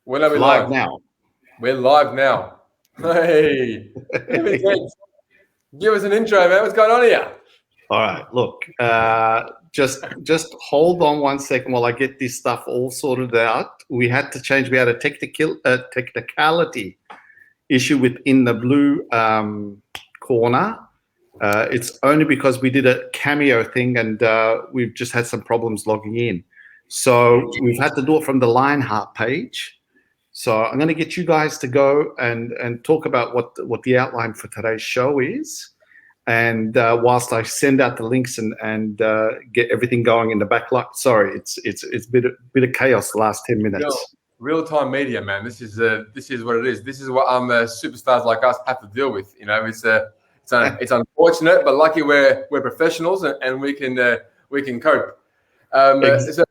When are we Live live? now. We're live now. Hey, give us an intro, man. What's going on here? All right. Look, just hold on 1 second while I get this stuff all sorted out. We had to change. We had a technicality issue within the blue corner. It's only because we did a cameo thing and we've just had some problems logging in. So we've had to do it from the Lionheart page. So I'm going to get you guys to go and talk about what the outline for today's show is. And whilst I send out the links and get everything going in the backlight, sorry, it's a bit of chaos the last 10 minutes. Real-time media, man. This is what it is. This is what superstars like us have to deal with. You know, it's unfortunate, but lucky we're professionals and we can cope. So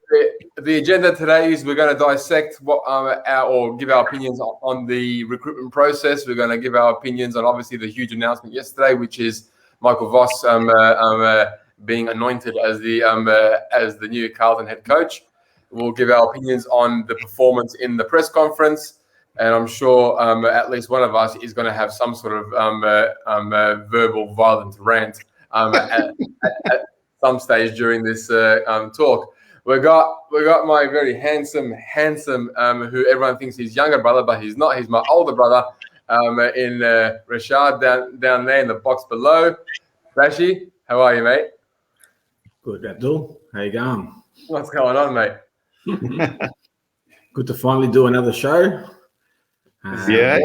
the agenda today is we're going to dissect or give our opinions on the recruitment process. We're going to give our opinions on obviously the huge announcement yesterday, which is Michael Voss being anointed as the new Carlton head coach. We'll give our opinions on the performance in the press conference, and I'm sure at least one of us is going to have some sort of verbal violent rant at some stage during this talk. We got my very handsome, who everyone thinks he's younger brother, but he's not. He's my older brother. In Rashad down there in the box below. Rashi, how are you, mate? Good, Abdul. How you going? What's going on, mate? Good to finally do another show. Yeah.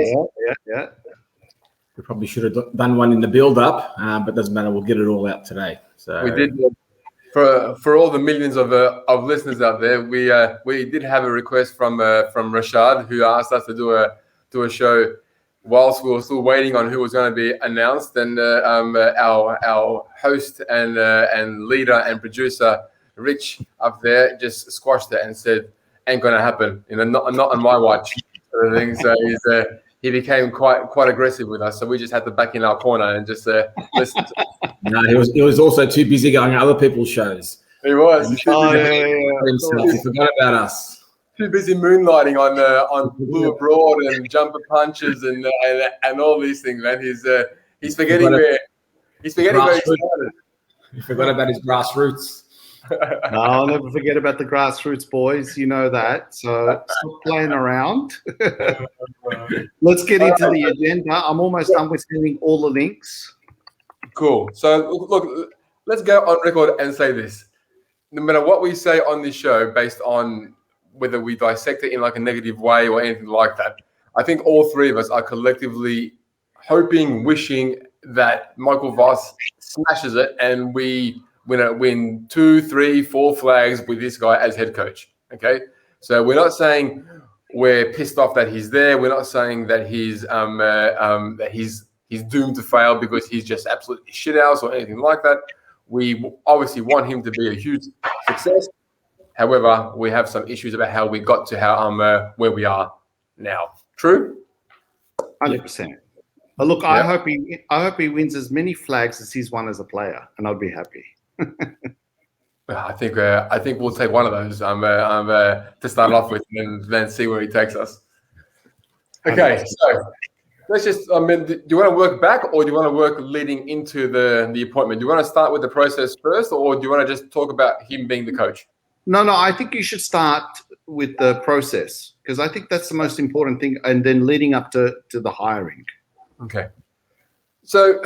We probably should have done one in the build-up, but doesn't matter. We'll get it all out today. So we did. For all the millions of listeners out there, we did have a request from Rashad, who asked us to do a show whilst we were still waiting on who was going to be announced, and our host and leader and producer Rich up there just squashed it and said, "Ain't going to happen. You know, not on my watch." Sort of thing. So he became quite aggressive with us. So we just had to back in our corner and just listen. No, he was also too busy going to other people's shows. He was. He forgot about us. Too busy moonlighting on Blue Abroad and jumper punches and all these things, man. He's forgetting where he started. He forgot about his grassroots. No, I'll never forget about the grassroots, boys. You know that. So stop playing around. Let's get into the agenda. I'm almost done with sending all the links. Cool. So look, let's go on record and say this. No matter what we say on this show, based on whether we dissect it in like a negative way or anything like that, I think all three of us are collectively hoping, wishing that Michael Voss smashes it and we win 2, 3, 4 flags with this guy as head coach. Okay, so we're not saying we're pissed off that he's there. We're not saying that he's doomed to fail because he's just absolutely shit house or anything like that. We obviously want him to be a huge success. However, we have some issues about how we got to where we are now. True? 100%. But look, I hope he wins as many flags as he's won as a player, and I'll be happy. I think we'll take one of those to start off with, and then see where he takes us. Okay, so let's just. Do you want to work back, or do you want to work leading into the appointment? Do you want to start with the process first, or do you want to just talk about him being the coach? No, I think you should start with the process because I think that's the most important thing, and then leading up to the hiring. Okay. So,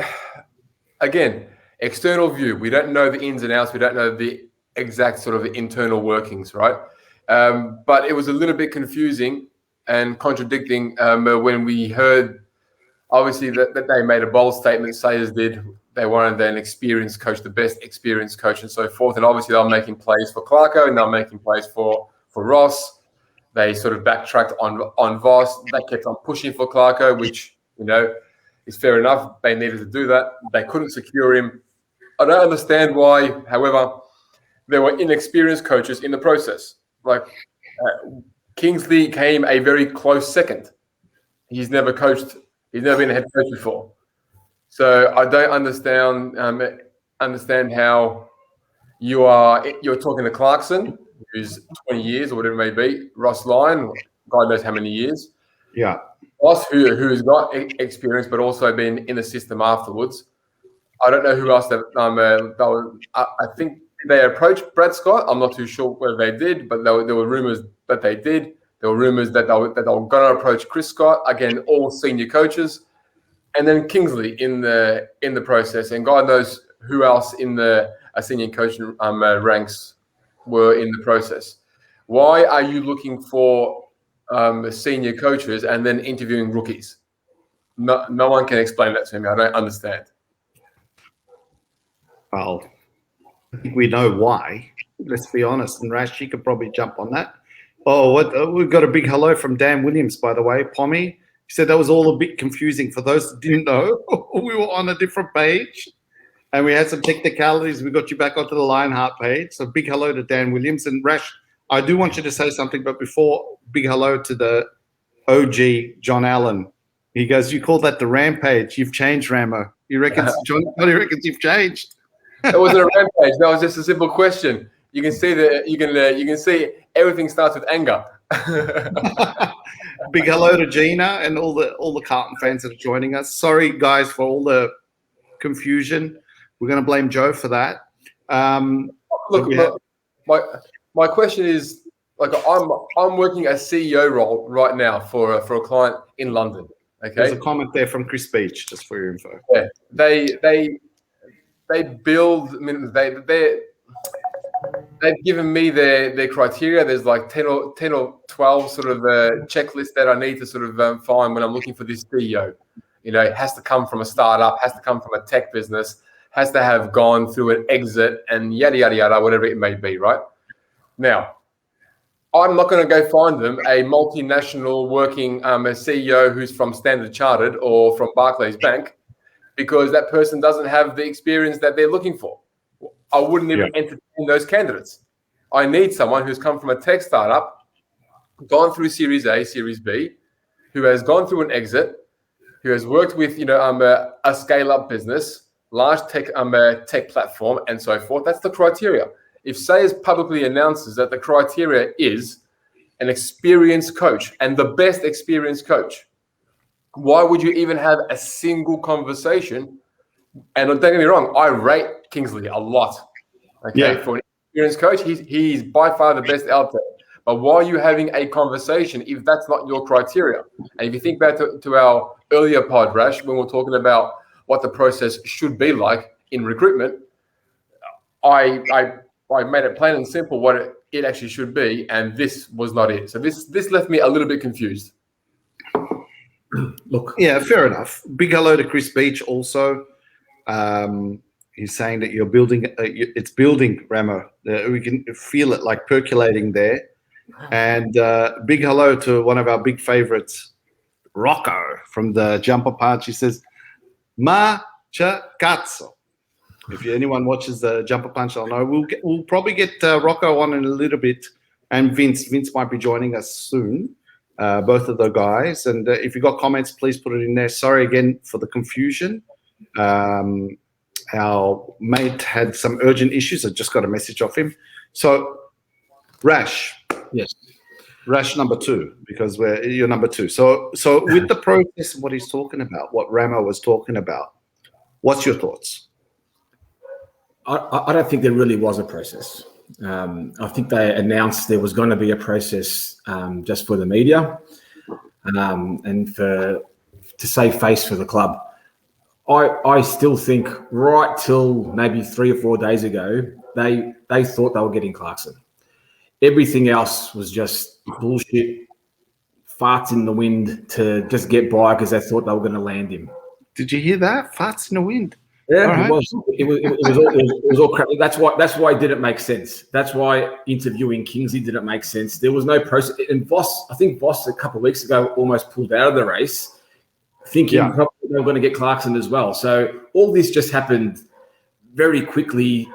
again, external view. We don't know the ins and outs. We don't know the exact sort of internal workings, right? But it was a little bit confusing and contradicting when we heard, obviously, that they made a bold statement, Sayers did. They wanted an experienced coach, the best experienced coach and so forth. And obviously they're making plays for Clarko and they're making plays for Ross. They sort of backtracked on Voss. They kept on pushing for Clarko, which, you know, is fair enough. They needed to do that. They couldn't secure him. I don't understand why, however, there were inexperienced coaches in the process. Like Kingsley came a very close second. He's never coached. He's never been a head coach before. So I don't understand how you're talking to Clarkson, who's 20 years or whatever it may be, Ross Lyon, God knows how many years. Yeah. Voss, who's got experience, but also been in the system afterwards. I don't know who else I think they approached Brad Scott. I'm not too sure whether they did, but there were rumors that they did. There were rumors that they were going to approach Chris Scott. Again, all senior coaches, and then Kingsley in the process. And God knows who else in the senior coaching ranks were in the process. Why are you looking for senior coaches and then interviewing rookies? No one can explain that to me. I don't understand. Well, I think we know why. Let's be honest. And Rash, you could probably jump on that. Oh, we've got a big hello from Dan Williams, by the way. Pommy, he said that was all a bit confusing. For those that didn't know, we were on a different page and we had some technicalities. We got you back onto the Lionheart page. So big hello to Dan Williams. And Rash, I do want you to say something, but before, big hello to the OG, John Allen. He goes, you call that the rampage. You've changed, Ramo. He reckons, Johnny reckons you've changed. It wasn't a rampage. That was just a simple question. You can see that you can see everything starts with anger. Big hello to Gina and all the Carlton fans that are joining us. Sorry, guys, for all the confusion. We're going to blame Joe for that. Look, my question is, like, I'm working a CEO role right now for a client in London. Okay, there's a comment there from Chris Beach, just for your info. Yeah, they build. I mean, they've given me their criteria. There's like 10 or 12 sort of checklists that I need to sort of find when I'm looking for this CEO. You know, it has to come from a startup, has to come from a tech business, has to have gone through an exit and yada, yada, yada, whatever it may be, right? Now, I'm not going to go find them a multinational working a CEO who's from Standard Chartered or from Barclays Bank, because that person doesn't have the experience that they're looking for. I wouldn't even entertain those candidates. I need someone who's come from a tech startup, gone through Series A, Series B, who has gone through an exit, who has worked with a scale-up business, large tech platform, and so forth. That's the criteria. If Sayers publicly announces that the criteria is an experienced coach and the best experienced coach, why would you even have a single conversation? And don't get me wrong, I rate Kingsley a lot. Okay, for an experienced coach, he's by far the best out there. But why are you having a conversation if that's not your criteria? And if you think back to our earlier pod, Rash, when we're talking about what the process should be like in recruitment, I made it plain and simple what it actually should be, and this was not it. So this left me a little bit confused. Look, yeah, fair enough. Big hello to Chris Beach also. He's saying that you're building, it's building, Ramo. We can feel it like percolating there. And big hello to one of our big favorites, Rocco from the Jumper Punch. He says, Ma cha cazzo. If anyone watches the Jumper Punch, I'll know. We'll probably get Rocco on in a little bit, and Vince. Vince might be joining us soon. Both of the guys. And if you've got comments, please put it in there. Sorry again for the confusion. Our mate had some urgent issues. I just got a message off him. So, Rash. Yes. Rash number 2, because you're number 2. So with the process of what he's talking about, what Ramo was talking about, what's your thoughts? I don't think there really was a process. I think they announced there was going to be a process just for the media and to save face for the club. I still think right till maybe 3 or 4 days ago, they thought they were getting Clarkson. Everything else was just bullshit, farts in the wind to just get by because they thought they were going to land him. Did you hear that? Farts in the wind. Yeah, right. It was all crap. That's why it didn't make sense. That's why interviewing Kingsley didn't make sense. There was no process. And I think Voss a couple of weeks ago almost pulled out of the race, thinking probably they were going to get Clarkson as well. So all this just happened very quickly.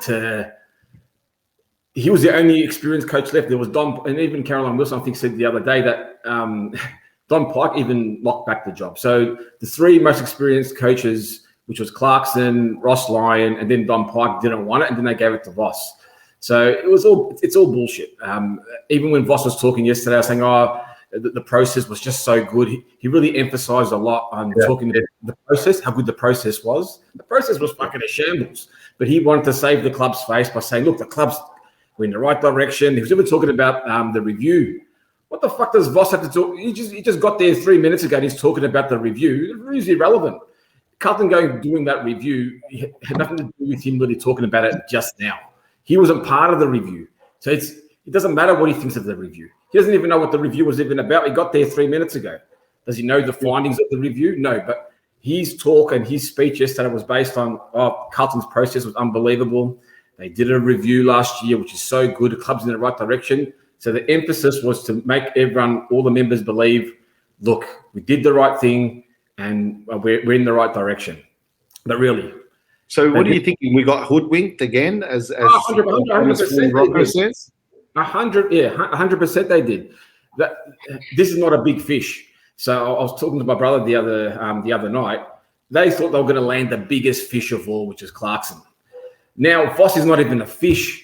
He was the only experienced coach left. There was Don, and even Caroline Wilson, I think, said the other day that Don Pike even locked back the job. So the 3 most experienced coaches, which was Clarkson, Ross Lyon, and then Don Pike, didn't want it, and then they gave it to Voss. So it's all bullshit. Even when Voss was talking yesterday, I was saying, the process was just so good. He really emphasized a lot on talking about the process, how good the process was. The process was fucking a shambles, but he wanted to save the club's face by saying, look, the club's in the right direction. He was even talking about the review. What the fuck does Voss have to talk? He just got there 3 minutes ago and he's talking about the review. The review's irrelevant. Carlton doing that review had nothing to do with him really talking about it just now. He wasn't part of the review. So it doesn't matter what he thinks of the review. He doesn't even know what the review was even about. He got there 3 minutes ago. Does he know the findings of the review? No, but his talk and his speech yesterday was based on Carlton's process was unbelievable. They did a review last year, which is so good. The club's in the right direction. So the emphasis was to make all the members believe, look, we did the right thing and we're in the right direction. But really. So what are you thinking? We got hoodwinked again, as 100% Rocco says? 100% they did. This is not a big fish. So I was talking to my brother the other night. They thought they were going to land the biggest fish of all, which is Clarkson. Now, Voss is not even a fish.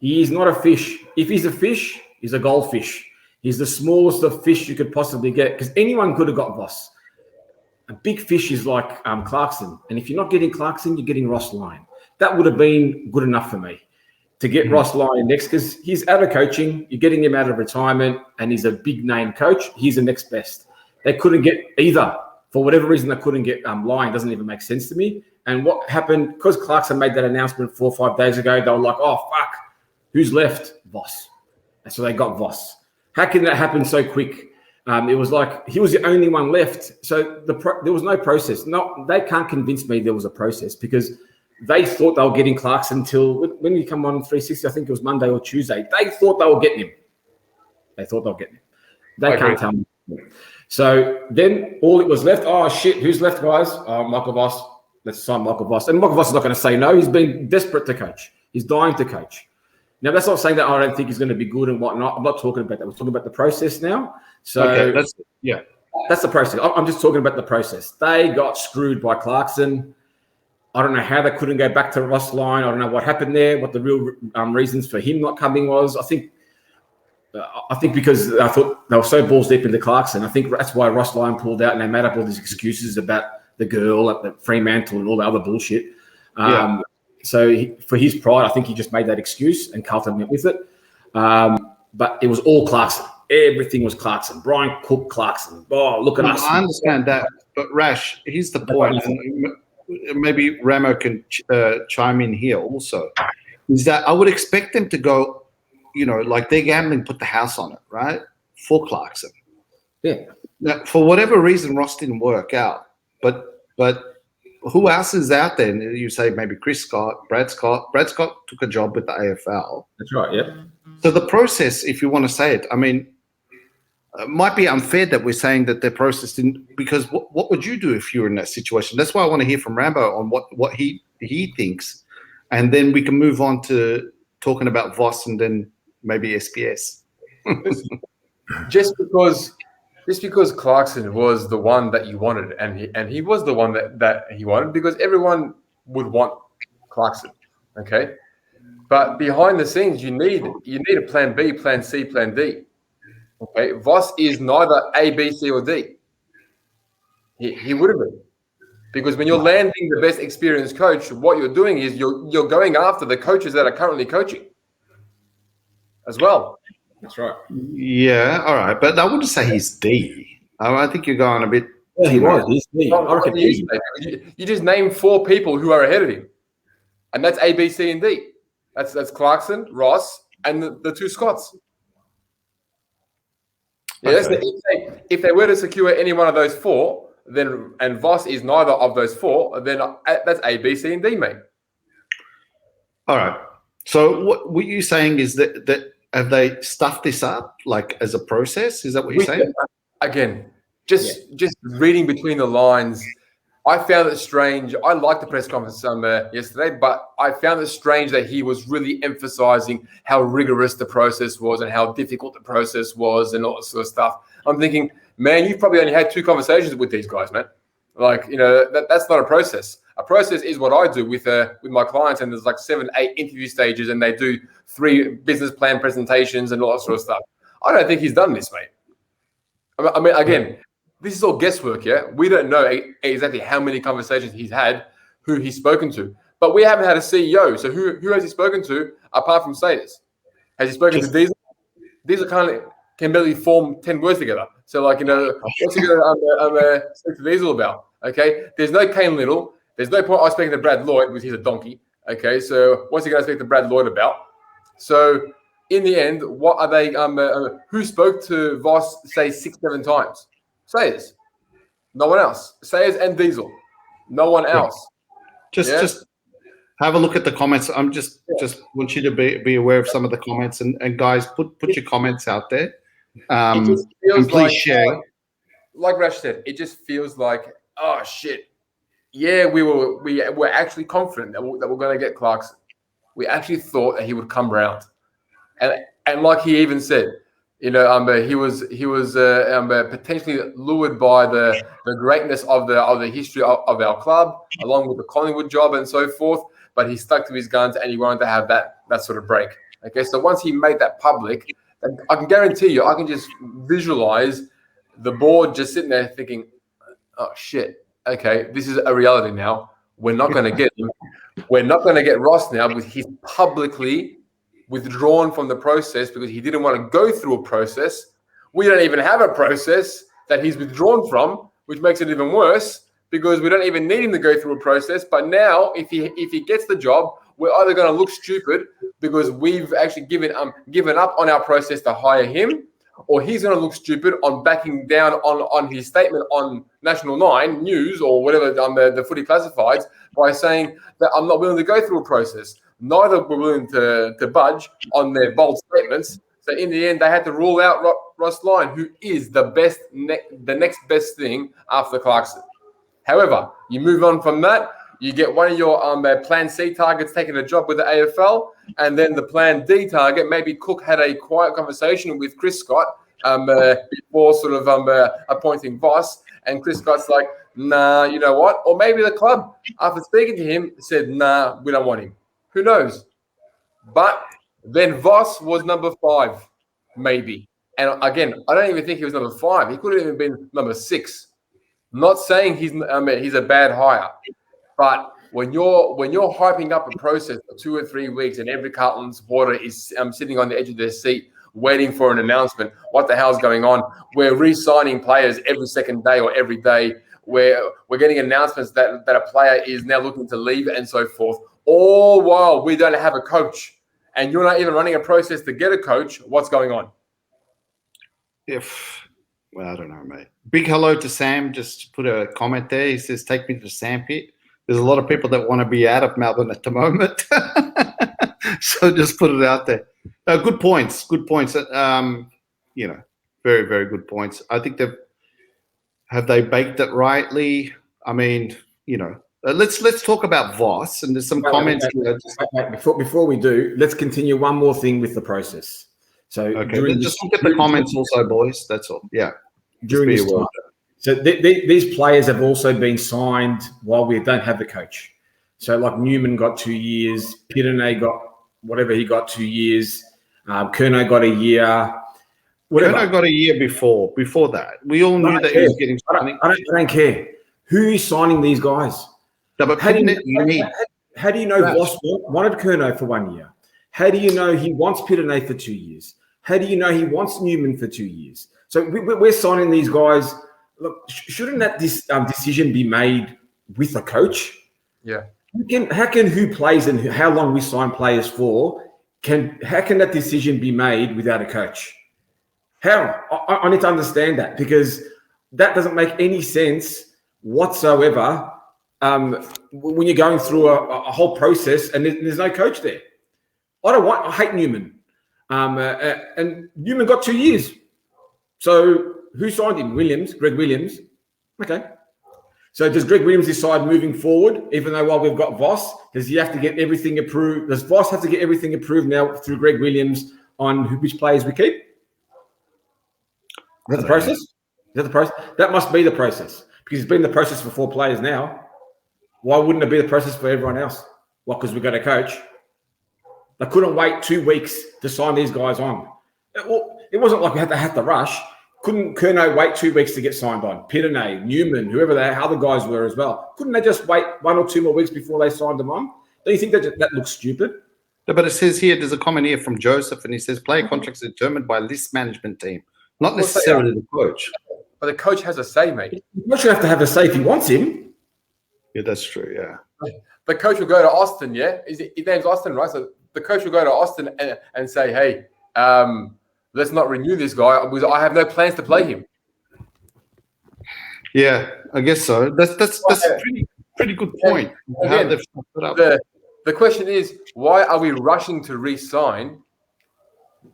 He is not a fish. If he's a fish, he's a goldfish. He's the smallest of fish you could possibly get because anyone could have got Voss. A big fish is like Clarkson. And if you're not getting Clarkson, you're getting Ross Lyon. That would have been good enough for me to get Ross Lyon next because he's out of coaching. You're getting him out of retirement and he's a big name coach. He's the next best. They couldn't get either. For whatever reason, they couldn't get Lyon. Doesn't even make sense to me. And what happened, because Clarkson made that announcement 4 or 5 days ago, they were like, oh, fuck. Who's left? Voss. And so they got Voss. How can that happen so quick? It was like he was the only one left. So there was no process. No, they can't convince me there was a process because they thought they were getting Clarkson until when he come on 360, I think it was Monday or Tuesday. They thought they were getting him. They can't tell me. So then all it was left, oh, shit, who's left, guys? Michael Voss. Let's sign Michael Voss. And Michael Voss is not going to say no. He's been desperate to coach. He's dying to coach. Now, that's not saying that I don't think he's going to be good and whatnot. I'm not talking about that. We're talking about the process now. So okay, that's the process. I'm just talking about the process. They got screwed by Clarkson. I don't know how they couldn't go back to Ross Lyon. I don't know what happened there, what the real reasons for him not coming was. I think because I thought they were so balls deep into Clarkson. I think that's why Ross Lyon pulled out and they made up all these excuses about the girl at the Fremantle and all the other bullshit. So for his pride, I think he just made that excuse and Carlton went with it. But it was all Clarkson. Everything was Clarkson. Brian Cook, Clarkson. Oh, look at us. I understand that. But Rash, here's the point. And maybe Ramo can chime in here also. Is that I would expect them to go, like they're gambling, put the house on it, right? For Clarkson. Yeah. Now, for whatever reason, Ross didn't work out. But who else is out there? You say maybe Chris Scott, Brad Scott. Brad Scott took a job with the AFL. That's right, yeah. So the process, if you want to say it, I mean, it might be unfair that we're saying that their process didn't, because what would you do if you were in that situation? That's why I want to hear from Rambo on what he thinks. And then we can move on to talking about Voss and then maybe SPS. Just because Clarkson was the one that you wanted, and he was the one that he wanted, because everyone would want Clarkson, okay? But behind the scenes, you need a plan B, plan C, plan D. Okay, Voss is neither A, B, C, or D. He would have been, because when you're landing the best experienced coach, what you're doing is you're going after the coaches that are currently coaching as well. That's right. Yeah, all right, but I wouldn't say he's D. I think you're going a bit. Yeah, he was. He's D. I reckon you just name 4 people who are ahead of him, and that's A, B, C, and D. That's Clarkson, Ross, and the 2 Scots. Yeah, okay. If they were to secure any one of those 4, then and Voss is neither of those 4, then that's A, B, C, and D, mate. All right. So what you're saying is that have they stuffed this up like as a process? Is that what you're saying? Again, just reading between the lines, I found it strange. I liked the press conference yesterday, but I found it strange that he was really emphasizing how rigorous the process was and how difficult the process was and all that sort of stuff. I'm thinking, man, you've probably only had 2 conversations with these guys, man. Like, that's not a process. A process is what I do with my clients, and there's like 7, 8 interview stages, and they do 3 business plan presentations and all that sort of stuff. I don't think he's done this, mate. I mean, again, this is all guesswork, yeah? We don't know exactly how many conversations he's had, who he's spoken to. But we haven't had a CEO. So who has he spoken to apart from Sayers? Has he spoken to Diesel? Diesel can barely form 10 words together. So, like, what's he going to speak to Diesel about? Okay? There's no Kane Little. There's no point I was speaking to Brad Lloyd because he's a donkey. Okay? So what's he going to speak to Brad Lloyd about? So in the end, what are they? Who spoke to Voss, say, 6-7 times? Sayers. No one else. Sayers and Diesel. No one else. Just have a look at the comments. I'm just want you to be aware of some of the comments, and guys, put your comments out there. It just feels and please share. Like Rash said, it just feels like, oh shit. Yeah, we were actually confident that we're going to get Clarkson. We actually thought that he would come round, and like he even said, he was potentially lured by the greatness of the history of our club, along with the Collingwood job and so forth. But he stuck to his guns and he wanted to have that sort of break. Okay, so once he made that public, I can guarantee you, I can just visualize the board just sitting there thinking, "Oh shit, okay, this is a reality now. We're not going to get him. We're not going to get Ross now because he's publicly withdrawn from the process because he didn't want to go through a process. We don't even have a process that he's withdrawn from, which makes it even worse because we don't even need him to go through a process. But now, if he gets the job, we're either going to look stupid because we've actually given up on our process to hire him, or he's going to look stupid on backing down on his statement on National 9 News or whatever on the Footy Classifieds by saying that I'm not willing to go through a process. Neither were willing to budge on their bold statements. So in the end, they had to rule out Ross Lyon, who is the next best thing after Clarkson. However, you move on from that, you get one of your Plan C targets taking a job with the AFL, and then the Plan D target, maybe Cook had a quiet conversation with Chris Scott before sort of appointing Voss, and Chris Scott's like, nah, you know what? Or maybe the club, after speaking to him, said, nah, we don't want him. Who knows? But then Voss was number 5, maybe. And again, I don't even think he was number 5. He could have even been number 6. Not saying he's a bad hire, but when you're hyping up a process for 2 or 3 weeks and every Carlton supporter is sitting on the edge of their seat waiting for an announcement, what the hell's going on? We're re-signing players every second day or every day. We're getting announcements that a player is now looking to leave and so forth. All while we don't have a coach, and you're not even running a process to get a coach. What's going on? Well, I don't know, mate. Big hello to Sam. Just put a comment there. He says, "Take me to the sandpit." There's a lot of people that want to be out of Melbourne at the moment, so just put it out there. Good points. Good points. Very, very good points. I think have they baked it rightly? I mean, let's talk about Voss, and there's some comments. Before we do, let's continue one more thing with the process. So just look at the comments also, boys. That's all. Yeah. During this time. So these players have also been signed while we don't have the coach. So like Newman got 2 years, Piranay got whatever he got 2 years, Curnow got a year. Curnow got a year before that. We all knew that he was getting something. I don't care. Who is signing these guys? No, but how do you know Voss wanted Curnow for 1 year? How do you know he wants Piranay for 2 years? How do you know he wants Newman for 2 years? So we're signing these guys. Look, shouldn't that decision be made with a coach? Yeah. How can who plays and how long we sign players for? How can that decision be made without a coach? How? I need to understand that, because that doesn't make any sense whatsoever when you're going through a whole process and there's no coach there. I hate Newman. And Newman got 2 years. So who signed him? Greg Williams. Okay. So does Greg Williams decide moving forward, even though while we've got Voss, does he have to get everything approved? Does Voss have to get everything approved now through Greg Williams on which players we keep? Is that the process? That must be the process, because it's been the process for 4 players now. Why wouldn't it be the process for everyone else? Well, because we've got a coach. They couldn't wait 2 weeks to sign these guys on. It wasn't like we had to rush. Couldn't Kerno wait 2 weeks to get signed on? Pitane, Newman, whoever the other guys were as well. Couldn't they just wait 1 or 2 more weeks before they signed them on? Don't you think that looks stupid? No, but it says here, there's a comment here from Joseph, and he says player contracts are determined by list management team, not necessarily the coach. But the coach has a say, mate. The coach should have to have a say if he wants him. Yeah, that's true, yeah. The coach will go to Austin, yeah? His name's Austin, right? So the coach will go to Austin and say, hey, let's not renew this guy because I have no plans to play him. Yeah, I guess so. That's a pretty good point. Again, the question is, why are we rushing to re-sign?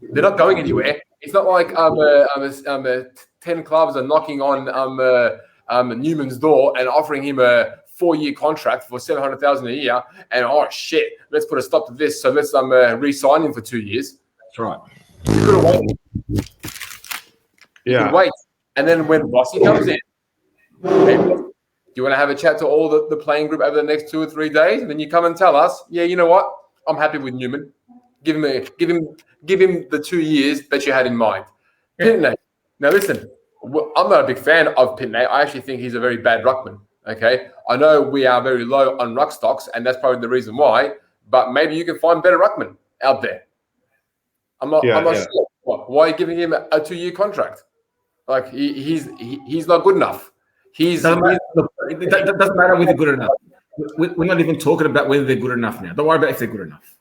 They're not going anywhere. It's not like 10 clubs are knocking on Newman's door and offering him a 4-year contract for $700,000 a year. And oh shit, let's put a stop to this. So let's re-sign him for 2 years. That's right. You could have waited. You could wait, and then when Rossi comes in, hey, do you want to have a chat to all the playing group over the next 2 or 3 days, and then you come and tell us, yeah, you know what, I'm happy with Newman. Give him the 2 years that you had in mind. Yeah. Pitane. Now listen, I'm not a big fan of Pitane. I actually think he's a very bad ruckman. Okay, I know we are very low on ruck stocks, and that's probably the reason why. But maybe you can find better ruckmen out there. I'm not sure. Why are you giving him a 2-year contract? Like he's not good enough. It doesn't matter whether they're good enough. We're not even talking about whether they're good enough now. Don't worry about if they're good enough.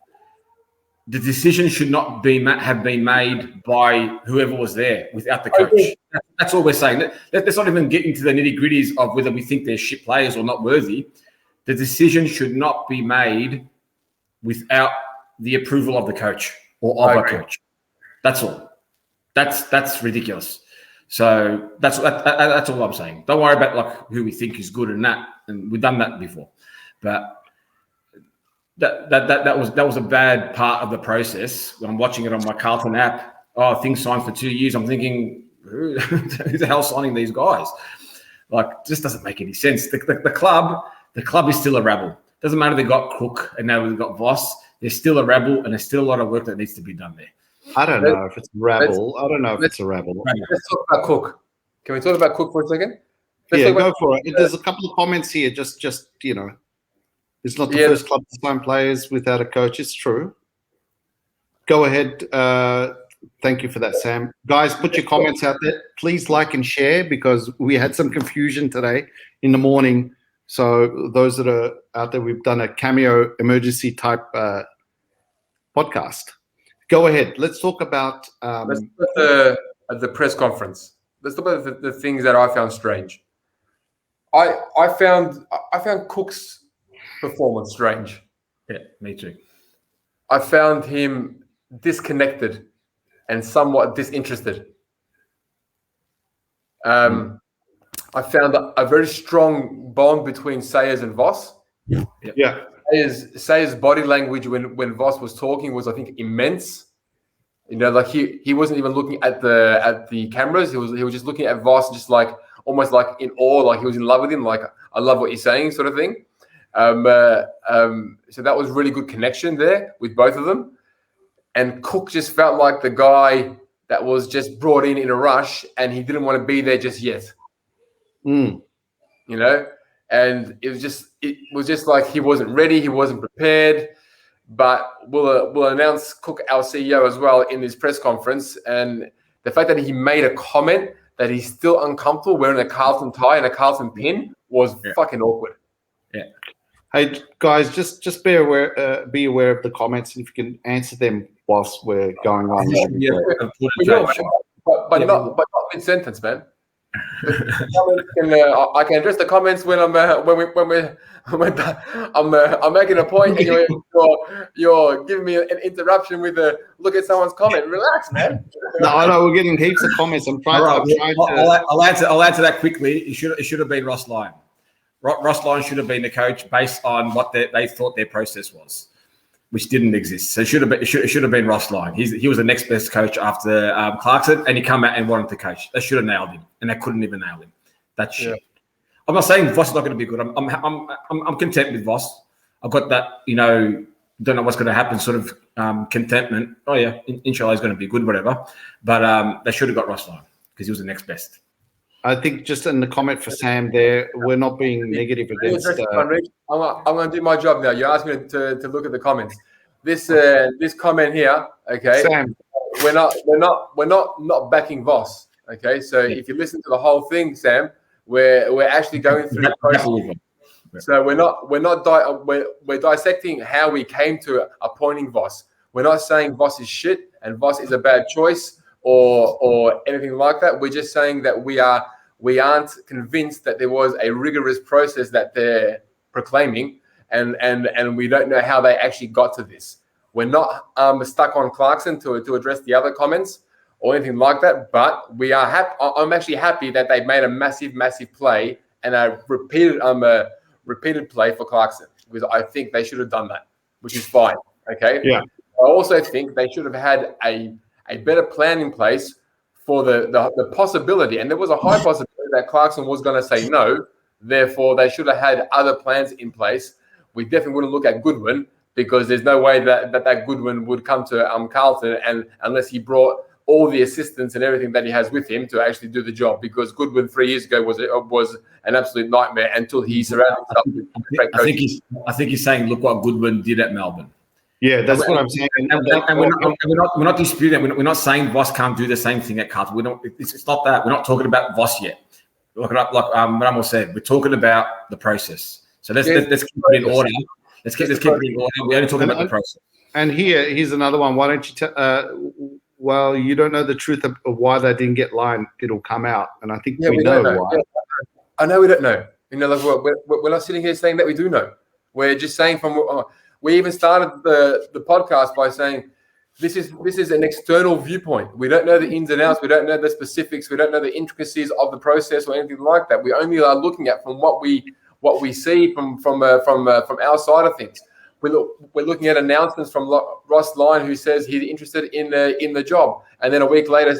The decision should not have been made by whoever was there without the coach. That's all we're saying. Let's not even get into the nitty-gritties of whether we think they're shit players or not worthy. The decision should not be made without the approval of the coach or of a coach. That's all. That's ridiculous. So that's all I'm saying. Don't worry about like who we think is good and that, and we've done that before. But that was a bad part of the process. When I'm watching it on my Carlton app, things signed for 2 years. I'm thinking, who the hell's signing these guys? Like, just doesn't make any sense. The club is still a rabble. Doesn't matter they got Cook and now they've got Voss. They're still a rabble, and there's still a lot of work that needs to be done there. I don't know if it's rabble. Let's talk about Cook. Can we talk about Cook for a second? Go for it. There's a couple of comments here. Just it's not the first club to sign players without a coach. It's true. Go ahead. Thank you for that, Sam. Guys, put your comments out there. Please like and share because we had some confusion today in the morning. So those that are out there, we've done a cameo emergency type podcast. Go ahead. Let's talk about let's look at the press conference. Let's talk about the things that I found strange. I found Cook's performance strange. Yeah, me too. I found him disconnected and somewhat disinterested. I found a very strong bond between Sayers and Voss. Yeah. Sayers' body language when Voss was talking was, I think, immense. You know, like he wasn't even looking at the cameras. He was just looking at Voss, just like almost like in awe, like he was in love with him. Like, I love what you're saying, sort of thing. So that was really good connection there with both of them. And Cook just felt like the guy that was just brought in a rush, and he didn't want to be there just yet. You know, and it was just like he wasn't ready, he wasn't prepared. But we'll announce Cook, our CEO, as well in this press conference. And the fact that he made a comment that he's still uncomfortable wearing a Carlton tie and a Carlton pin was fucking awkward. Yeah. Hey guys, just be aware of the comments, and if you can answer them whilst we're going on. But not mid sentence, man. I can address the comments when I'm making a point, and you're giving me an interruption with a look at someone's comment. Relax, man. No, I know we're getting heaps of comments. I'll answer that quickly. It should have been Ross Lyon. Ross Lyon should have been the coach based on what they thought their process was, which didn't exist. So it should have been Ross Lyon. He was the next best coach after Clarkson, and he come out and wanted to coach. They should have nailed him, and they couldn't even nail him. That's shit. Yeah. I'm not saying Voss is not going to be good. I'm content with Voss. I've got that, don't know what's going to happen, sort of contentment. Oh yeah, inshallah he's going to be good, whatever. But they should have got Ross Lyon. because he was the next best. I think just in the comment for Sam there, we're not being negative against. I'm going to do my job now. You asked me to look at the comments. This comment here, okay. Sam, We're not backing Voss. Okay, so if you listen to the whole thing, Sam, we're actually going through the process. So we're dissecting how we came to appointing Voss. We're not saying Voss is shit and Voss is a bad choice or anything like that. We're just saying that we aren't convinced that there was a rigorous process that they're proclaiming, and we don't know how they actually got to this. We're not stuck on Clarkson to address the other comments or anything like that, but we are happy. I'm actually happy that they made a massive play and a repeated play for Clarkson, because I think they should have done that, which is fine. Okay. Yeah. I also think they should have had a better plan in place for the possibility, and there was a high possibility that Clarkson was going to say no. Therefore, they should have had other plans in place. We definitely wouldn't look at Goodwin, because there's no way that Goodwin would come to Carlton and unless he brought all the assistants and everything that he has with him to actually do the job, because Goodwin 3 years ago was an absolute nightmare until he surrounded himself with great coaches. I think he's saying, look what Goodwin did at Melbourne. Yeah, that's what I'm saying. And we're not disputing that. We're not saying Voss can't do the same thing at Carlton. It's not that. We're not talking about Voss yet. Like Ramo said, we're talking about the process. So let's keep it in order. Let's keep it in order. We're only talking about the process. And here's another one. Why don't you well, you don't know the truth of why they didn't get line. It'll come out, and I think we know why. Yeah, I know we don't know. You know, like we're not sitting here saying that we do know. We're just saying we even started the podcast by saying this is an external viewpoint. We don't know the ins and outs. We don't know the specifics. We don't know the intricacies of the process or anything like that. We only are looking at from what we see from our side of things. We're looking at announcements from Ross Lyon, who says he's interested in the job, and then a week later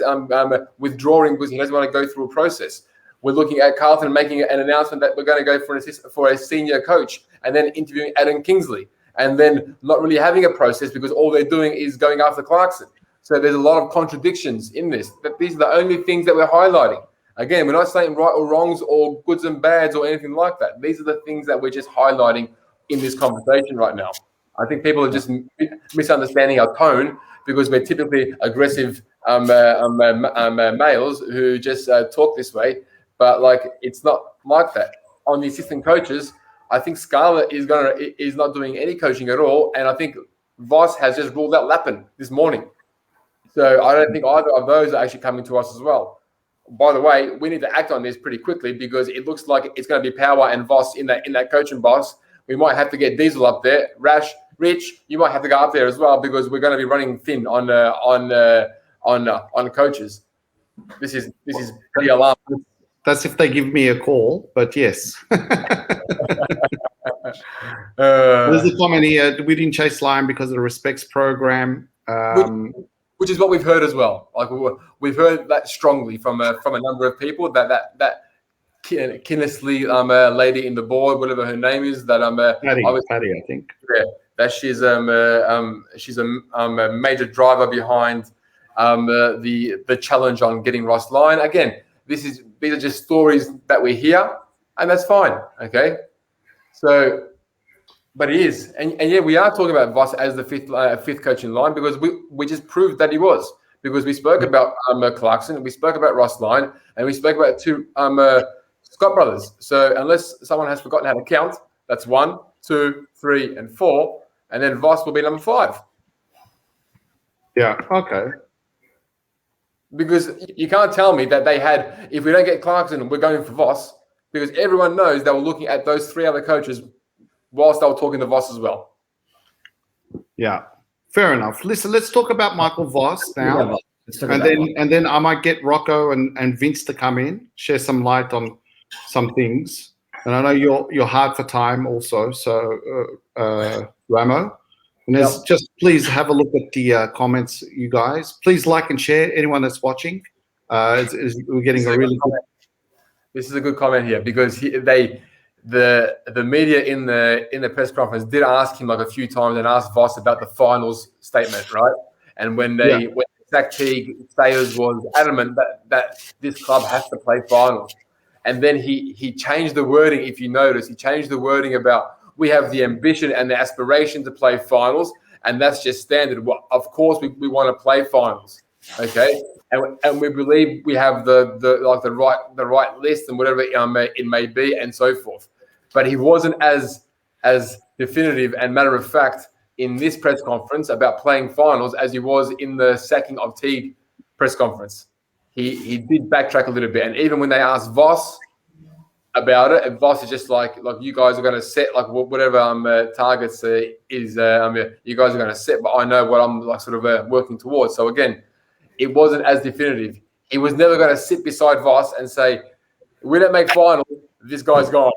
withdrawing because he doesn't want to go through a process. We're looking at Carlton making an announcement that we're going to go for a senior coach, and then interviewing Adam Kingsley, and then not really having a process because all they're doing is going after Clarkson. So there's a lot of contradictions in this. But these are the only things that we're highlighting. Again, we're not saying right or wrongs or goods and bads or anything like that. These are the things that we're just highlighting in this conversation right now. I think people are just misunderstanding our tone because we're typically aggressive males who just talk this way. But like, it's not like that. On the assistant coaches, I think Scarlett is not doing any coaching at all, and I think Voss has just ruled out Lappin this morning. So I don't think either of those are actually coming to us as well. By the way, we need to act on this pretty quickly because it looks like it's going to be Power and Voss in that coaching box. We might have to get Diesel up there. Rich, you might have to go up there as well because we're going to be running thin on coaches. This is pretty alarming. That's if they give me a call, but yes. There's a comment here. We didn't chase Lyon because of the respects program. Which is what we've heard as well. Like we've heard that strongly from a number of people that Kinnesley lady in the board, whatever her name is, that Patty, I think. Yeah, that she's a major driver behind the challenge on getting Ross Lyon. Again, these are just stories that we hear, and that's fine. Okay, so. But he is, and yeah, we are talking about Voss as the fifth coach in line because we just proved that he was, because we spoke about Clarkson, we spoke about Ross Lyon, and we spoke about two Scott brothers. So unless someone has forgotten how to count, that's 1, 2, 3, and 4, and then Voss will be number 5. Yeah. Okay. Because you can't tell me that they had, if we don't get Clarkson, we're going for Voss, because everyone knows they were looking at those 3 other coaches whilst they were talking to Voss as well. Yeah, fair enough. Listen, let's talk about Michael Voss now. And then I might get Rocco and Vince to come in, share some light on some things. And I know you're hard for time also, so Ramo. And just please have a look at the comments, you guys. Please like and share, anyone that's watching. We're getting a really good... This is a good comment here because the media in the press conference did ask him like a few times and asked Voss about the finals statement, right? And when they Zach Teague Sayers was adamant that this club has to play finals. And then he changed the wording, if you notice. He changed the wording about we have the ambition and the aspiration to play finals, and that's just standard. Well, of course, we want to play finals, okay? And we believe we have the right list and whatever it may be, and so forth. But he wasn't as definitive and matter of fact in this press conference about playing finals as he was in the sacking of Teague press conference. He did backtrack a little bit, and even when they asked Voss about it, and Voss is just like you guys are going to set like whatever targets you guys are going to set, but I know what I'm working towards. So again, it wasn't as definitive. He was never going to sit beside Voss and say, "We don't make finals. This guy's gone."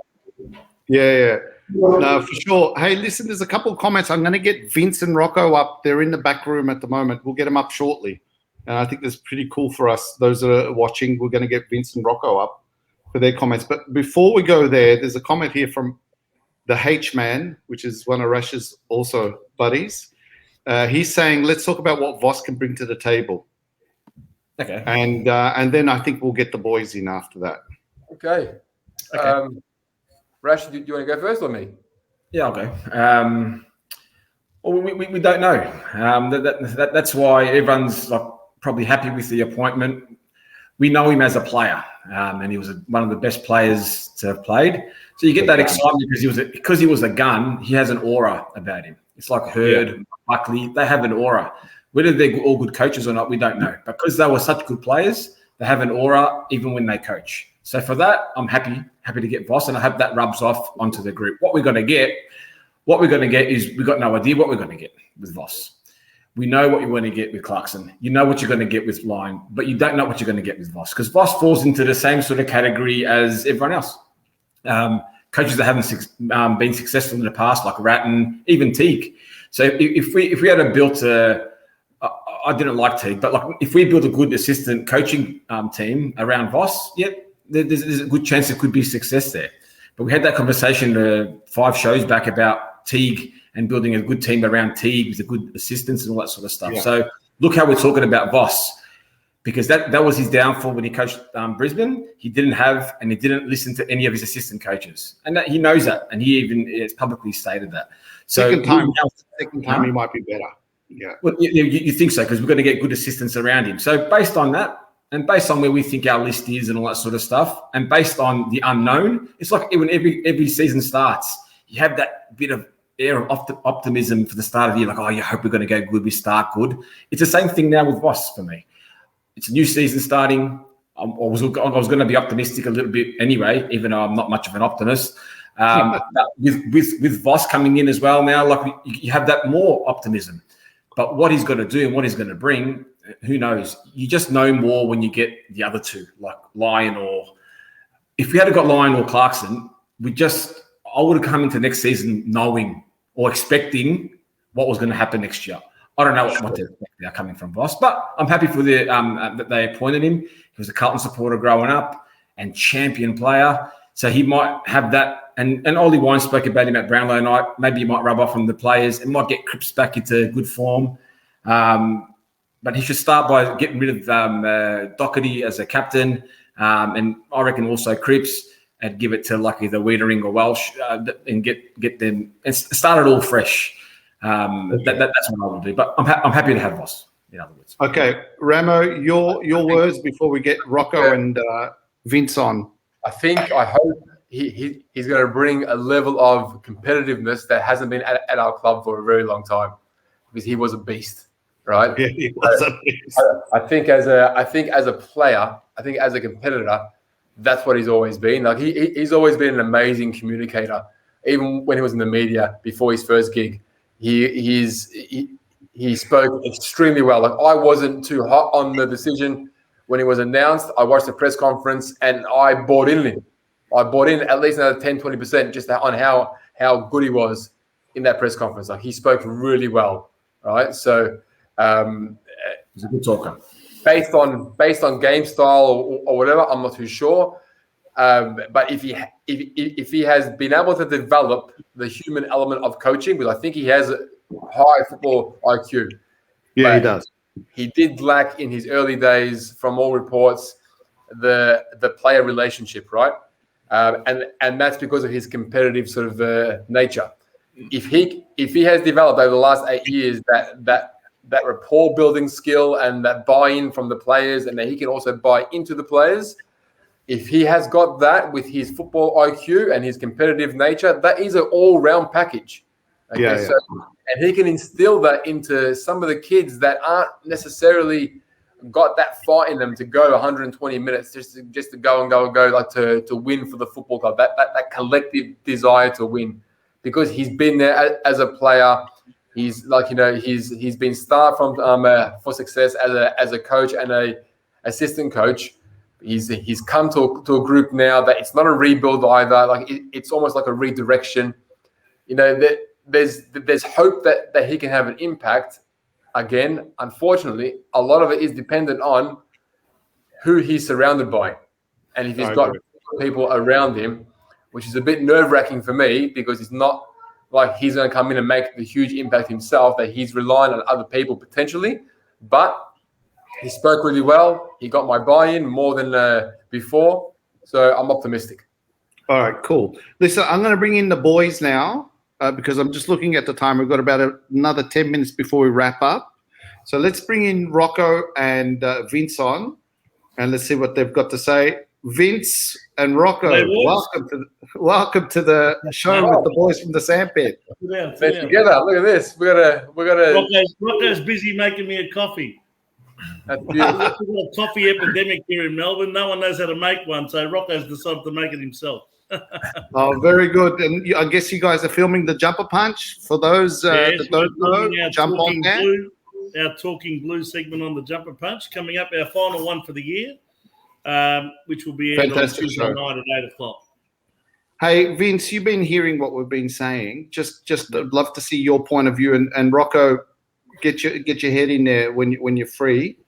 Yeah. No, for sure. Hey, listen, there's a couple of comments. I'm going to get Vince and Rocco up. They're in the back room at the moment. We'll get them up shortly. And I think that's pretty cool for us. Those that are watching, we're going to get Vince and Rocco up for their comments. But before we go there, there's a comment here from the H-Man, which is one of Rash's also buddies. He's saying, let's talk about what Voss can bring to the table. Okay. And then I think we'll get the boys in after that. Okay. Rash, do you want to go first or me? Yeah, I'll go. Well, we don't know. That's why everyone's probably happy with the appointment. We know him as a player, and he was one of the best players to have played. So you get that excitement because he was a gun. He has an aura about him. It's like Hurd, Buckley. They have an aura. Whether they're all good coaches or not, we don't know. Because they were such good players, they have an aura even when they coach. So for that, I'm happy to get Voss, and I hope that rubs off onto the group. What we're going to get is we've got no idea what we're going to get with Voss. We know what you're going to get with Clarkson. You know what you're going to get with Lyon, but you don't know what you're going to get with Voss, because Voss falls into the same sort of category as everyone else. Coaches that haven't been successful in the past, like Ratton, even Teague. So if we had built I didn't like Teague, but if we built a good assistant coaching team around Voss, there's a good chance there could be success there. But we had that conversation 5 shows back about Teague and building a good team around Teague with the good assistants and all that sort of stuff. Yeah. So look how we're talking about Voss, because that was his downfall when he coached Brisbane. He didn't listen to any of his assistant coaches, and he knows that, and he even has publicly stated that. So second time he might be better. Yeah. Well, you think so, because we're going to get good assistants around him. So based on that, and based on where we think our list is and all that sort of stuff, and based on the unknown, it's like when every season starts, you have that bit of air of optimism for the start of the year, like, oh, you hope we're going to go good, we start good. It's the same thing now with Voss for me. It's a new season starting. I was going to be optimistic a little bit anyway, even though I'm not much of an optimist. With Voss coming in as well now, you have that more optimism. But what he's going to do and what he's going to bring, who knows? You just know more when you get the other two, like Lyon, or if we had got Lyon or Clarkson, I would have come into next season knowing or expecting what was going to happen next year. I don't know what they're coming from Voss, but I'm happy for that they appointed him. He was a Carlton supporter growing up and champion player, so he might have that. And Ollie Wine spoke about him at Brownlow night. Maybe he might rub off on the players and might get Cripps back into good form. But he should start by getting rid of Doherty as a captain, and I reckon also Cripps, and give it to either Wiedering or Welsh, and get them and start it all fresh. That's what I would do. But I'm happy to have Voss, in other words. Okay, Ramo, your words before we get Rocco and Vince on. I hope he's going to bring a level of competitiveness that hasn't been at our club for a very long time, because he was a beast, right? Yeah, he was a beast. I think as a player, as a competitor, that's what he's always been. He's always been an amazing communicator. Even when he was in the media before his first gig, he spoke extremely well. I wasn't too hot on the decision when it was announced. I watched the press conference and I bought in him. I bought in at least another 10, 20% just on how good he was in that press conference. He spoke really well, right? So he's a good talker. Based on game style or whatever, I'm not too sure. But if he has been able to develop the human element of coaching, because I think he has a high football IQ. Yeah, he does. he did lack in his early days, from all reports, the player relationship, right? And that's because of his competitive sort of nature. If he has developed over the last 8 years that rapport building skill and that buy-in from the players, and that he can also buy into the players, if he has got that with his football IQ and his competitive nature, that is an all-round package. Okay, Yeah. So, and he can instill that into some of the kids that aren't necessarily got that fight in them to go 120 minutes just to go, like to win for the football club. That collective desire to win, because he's been there as a player. He's he's been starved from for success as a coach and a assistant coach. He's come to a group now that it's not a rebuild either. Like it's almost like a redirection. There's hope that he can have an impact. Again, unfortunately, a lot of it is dependent on who he's surrounded by, and if he's got people around him, which is a bit nerve-wracking for me, because it's not like he's going to come in and make the huge impact himself, that he's relying on other people potentially. But he spoke really well. He got my buy-in more than before. So I'm optimistic. All right, cool. Listen, I'm going to bring in the boys now because I'm just looking at the time. We've got about another 10 minutes before we wrap up. So let's bring in Rocco and Vince on, and let's see what they've got to say. Vince and Rocco, welcome to the show with the boys from the sandpit. They're together. Look at this. We got a. Rocco's busy making me a coffee. That's beautiful. We've got a coffee epidemic here in Melbourne. No one knows how to make one, so Rocco's decided to make it himself. Oh, very good. And I guess you guys are filming the jumper punch for those that don't know. Jump on there. Our Talking Blue segment on the jumper punch coming up. Our final one for the year, which will be aired on Tuesday night at 8:00. Hey, Vince, you've been hearing what we've been saying. Just I'd love to see your point of view. And Rocco, get your head in there when you're free.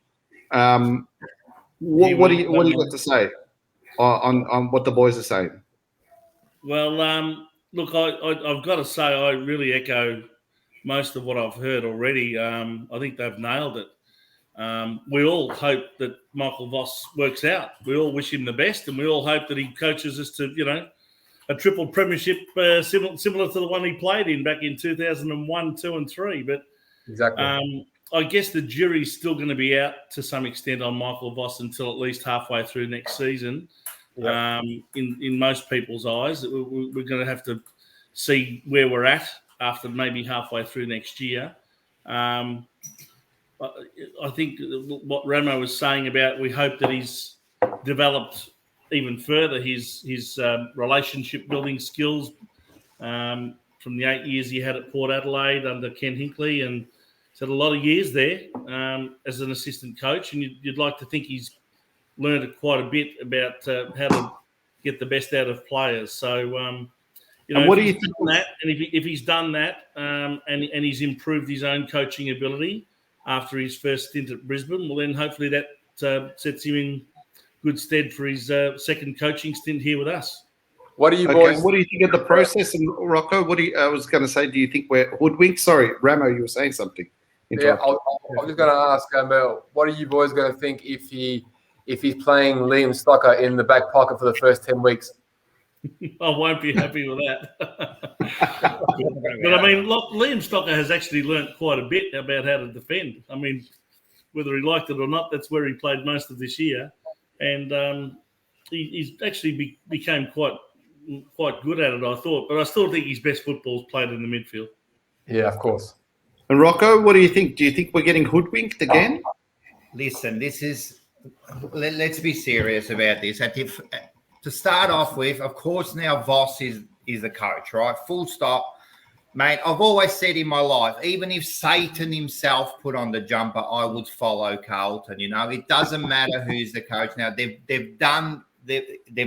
What do you got to say on what the boys are saying? Well, look, I've got to say I really echo most of what I've heard already. I think they've nailed it. We all hope that Michael Voss works out. We all wish him the best, and we all hope that he coaches us to, a triple premiership similar to the one he played in back in 2001, 2 and 3. But exactly. I guess the jury's still going to be out to some extent on Michael Voss until at least halfway through next season. Yeah. In most people's eyes, we're going to have to see where we're at after maybe halfway through next year. I think what Ramo was saying about, we hope that he's developed even further his relationship building skills from the 8 years he had at Port Adelaide under Ken Hinkley, and he's had a lot of years there as an assistant coach, and you'd like to think he's learned quite a bit about how to get the best out of players. So, and what do you think? If he's done that and he's improved his own coaching ability after his first stint at Brisbane, well, then hopefully that sets him in good stead for his second coaching stint here with us. What do you boys? What do you think of the process? And Rocco, I was going to say, do you think we're hoodwinked? Sorry, Ramo, you were saying something. Yeah, I'm just going to ask, what are you boys going to think if he's playing Liam Stocker in the back pocket for the first 10 weeks? I won't be happy with that. But I mean, look, Liam Stocker has actually learnt quite a bit about how to defend. I mean, whether he liked it or not, that's where he played most of this year. And he's actually became quite good at it, I thought. But I still think his best football's played in the midfield. Yeah, of course. And Rocco, what do you think? Do you think we're getting hoodwinked again? Listen, let's be serious about this. To start off with, of course, now Voss is the coach, right? Full stop. Mate, I've always said in my life, even if Satan himself put on the jumper, I would follow Carlton. It doesn't matter who's the coach. Now, they've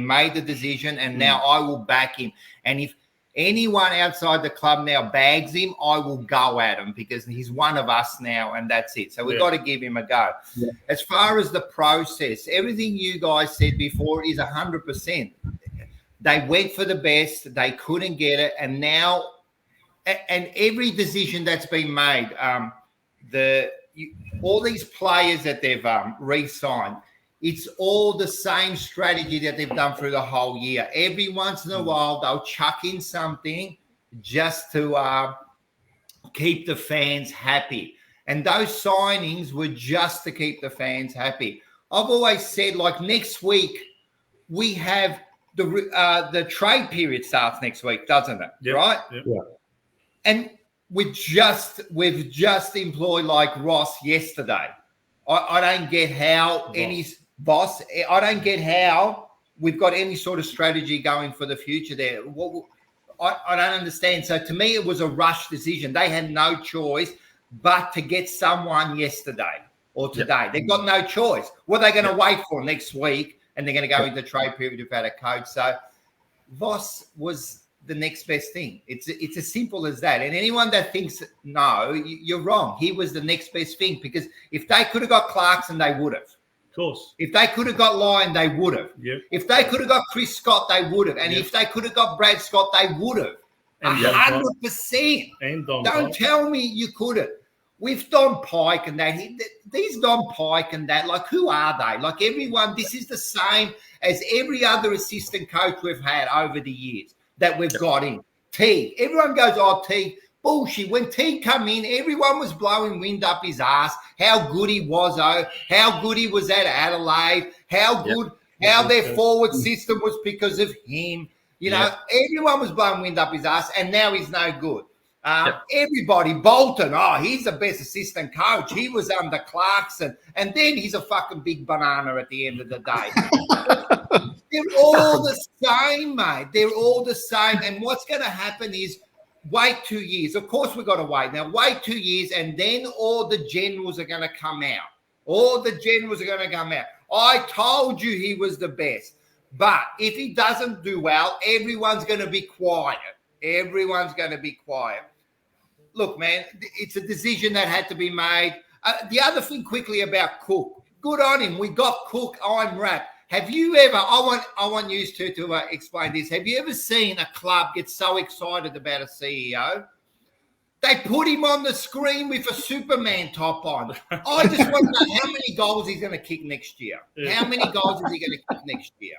made the decision, and now I will back him. And if anyone outside the club now bags him, I will go at him because he's one of us now, and that's it. So we've got to give him a go. Yeah. As far as the process, everything you guys said before is 100%. They went for the best. They couldn't get it. And now, and every decision that's been made, the all these players that they've re-signed, it's all the same strategy that they've done through the whole year. Every once in a while, they'll chuck in something just to keep the fans happy. And those signings were just to keep the fans happy. I've always said, like, next week, we have the trade period starts next week, doesn't it? Yep. Right? Yep. Yeah. And we've just employed like Ross yesterday. I don't get how I don't get how we've got any sort of strategy going for the future there. I don't understand. So to me, it was a rush decision. They had no choice but to get someone yesterday or today. They've got no choice. What are they going to wait for next week? And they're going to go into trade period without a coach. So Voss was the next best thing. It's as simple as that. And anyone that thinks, no, you're wrong. He was the next best thing, because if they could have got Clarkson, they would have. Of course. If they could have got Lyon, they would have. Yep. If they could have got Chris Scott, they would have. And if they could have got Brad Scott, they would have. And 100%. And Don Don't Pike. tell me you couldn't. With Don Pike and that, these Don Pike and that, like, who are they? Like, everyone, this is the same as every other assistant coach we've had over the years that we've got in. T. Everyone goes, oh, T. Bullshit. When T come in, everyone was blowing wind up his ass, how good he was, how good he was at Adelaide, how good, how their forward system was because of him. You know, everyone was blowing wind up his ass, and now he's no good. Everybody, Bolton, he's the best assistant coach. He was under Clarkson, and then he's a fucking big banana at the end of the day. They're all the same, mate. They're all the same. And what's going to happen is wait 2 years. Of course, we've got to wait. Now, wait 2 years, and then all the generals are going to come out. All the generals are going to come out. I told you he was the best. But if he doesn't do well, everyone's going to be quiet. Everyone's going to be quiet. Look, man, it's a decision that had to be made. The other thing quickly about Cook, good on him. We got Cook. I'm wrapped. Have you ever, I want you to explain this. Have you ever seen a club get so excited about a CEO? They put him on the screen with a Superman top on. I just want to know how many goals he's going to kick next year. How many goals is he going to kick next year?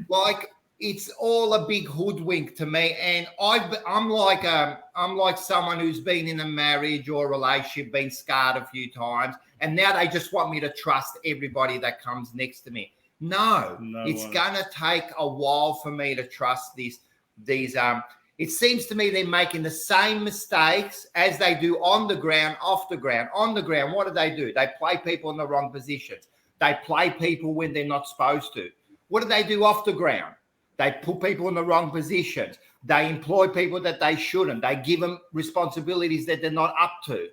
Like, it's all a big hoodwink to me. And I'm like someone who's been in a marriage or a relationship, been scarred a few times, and now they just want me to trust everybody that comes next to me. No, it's going to take a while for me to trust these. It seems to me they're making the same mistakes as they do on the ground, off the ground. On the ground, what do? They play people in the wrong positions. They play people when they're not supposed to. What do they do off the ground? They put people in the wrong positions. They employ people that they shouldn't. They give them responsibilities that they're not up to.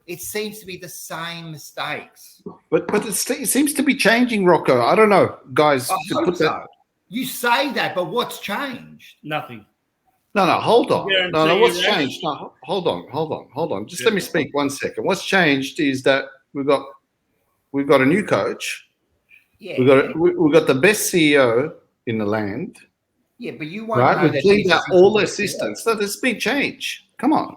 It seems to be the same mistakes. But it seems to be changing, Rocco. I don't know, guys. I hope so. You say that, but what's changed? Nothing. No, hold on. No, what's Guarantee changed? No, hold on. Just let me speak 1 second. What's changed is that we've got a new coach. Yeah. We've got the best CEO in the land. Yeah, but you won't right? know We've that. cleaned out all the assistants. So there's big change. Come on.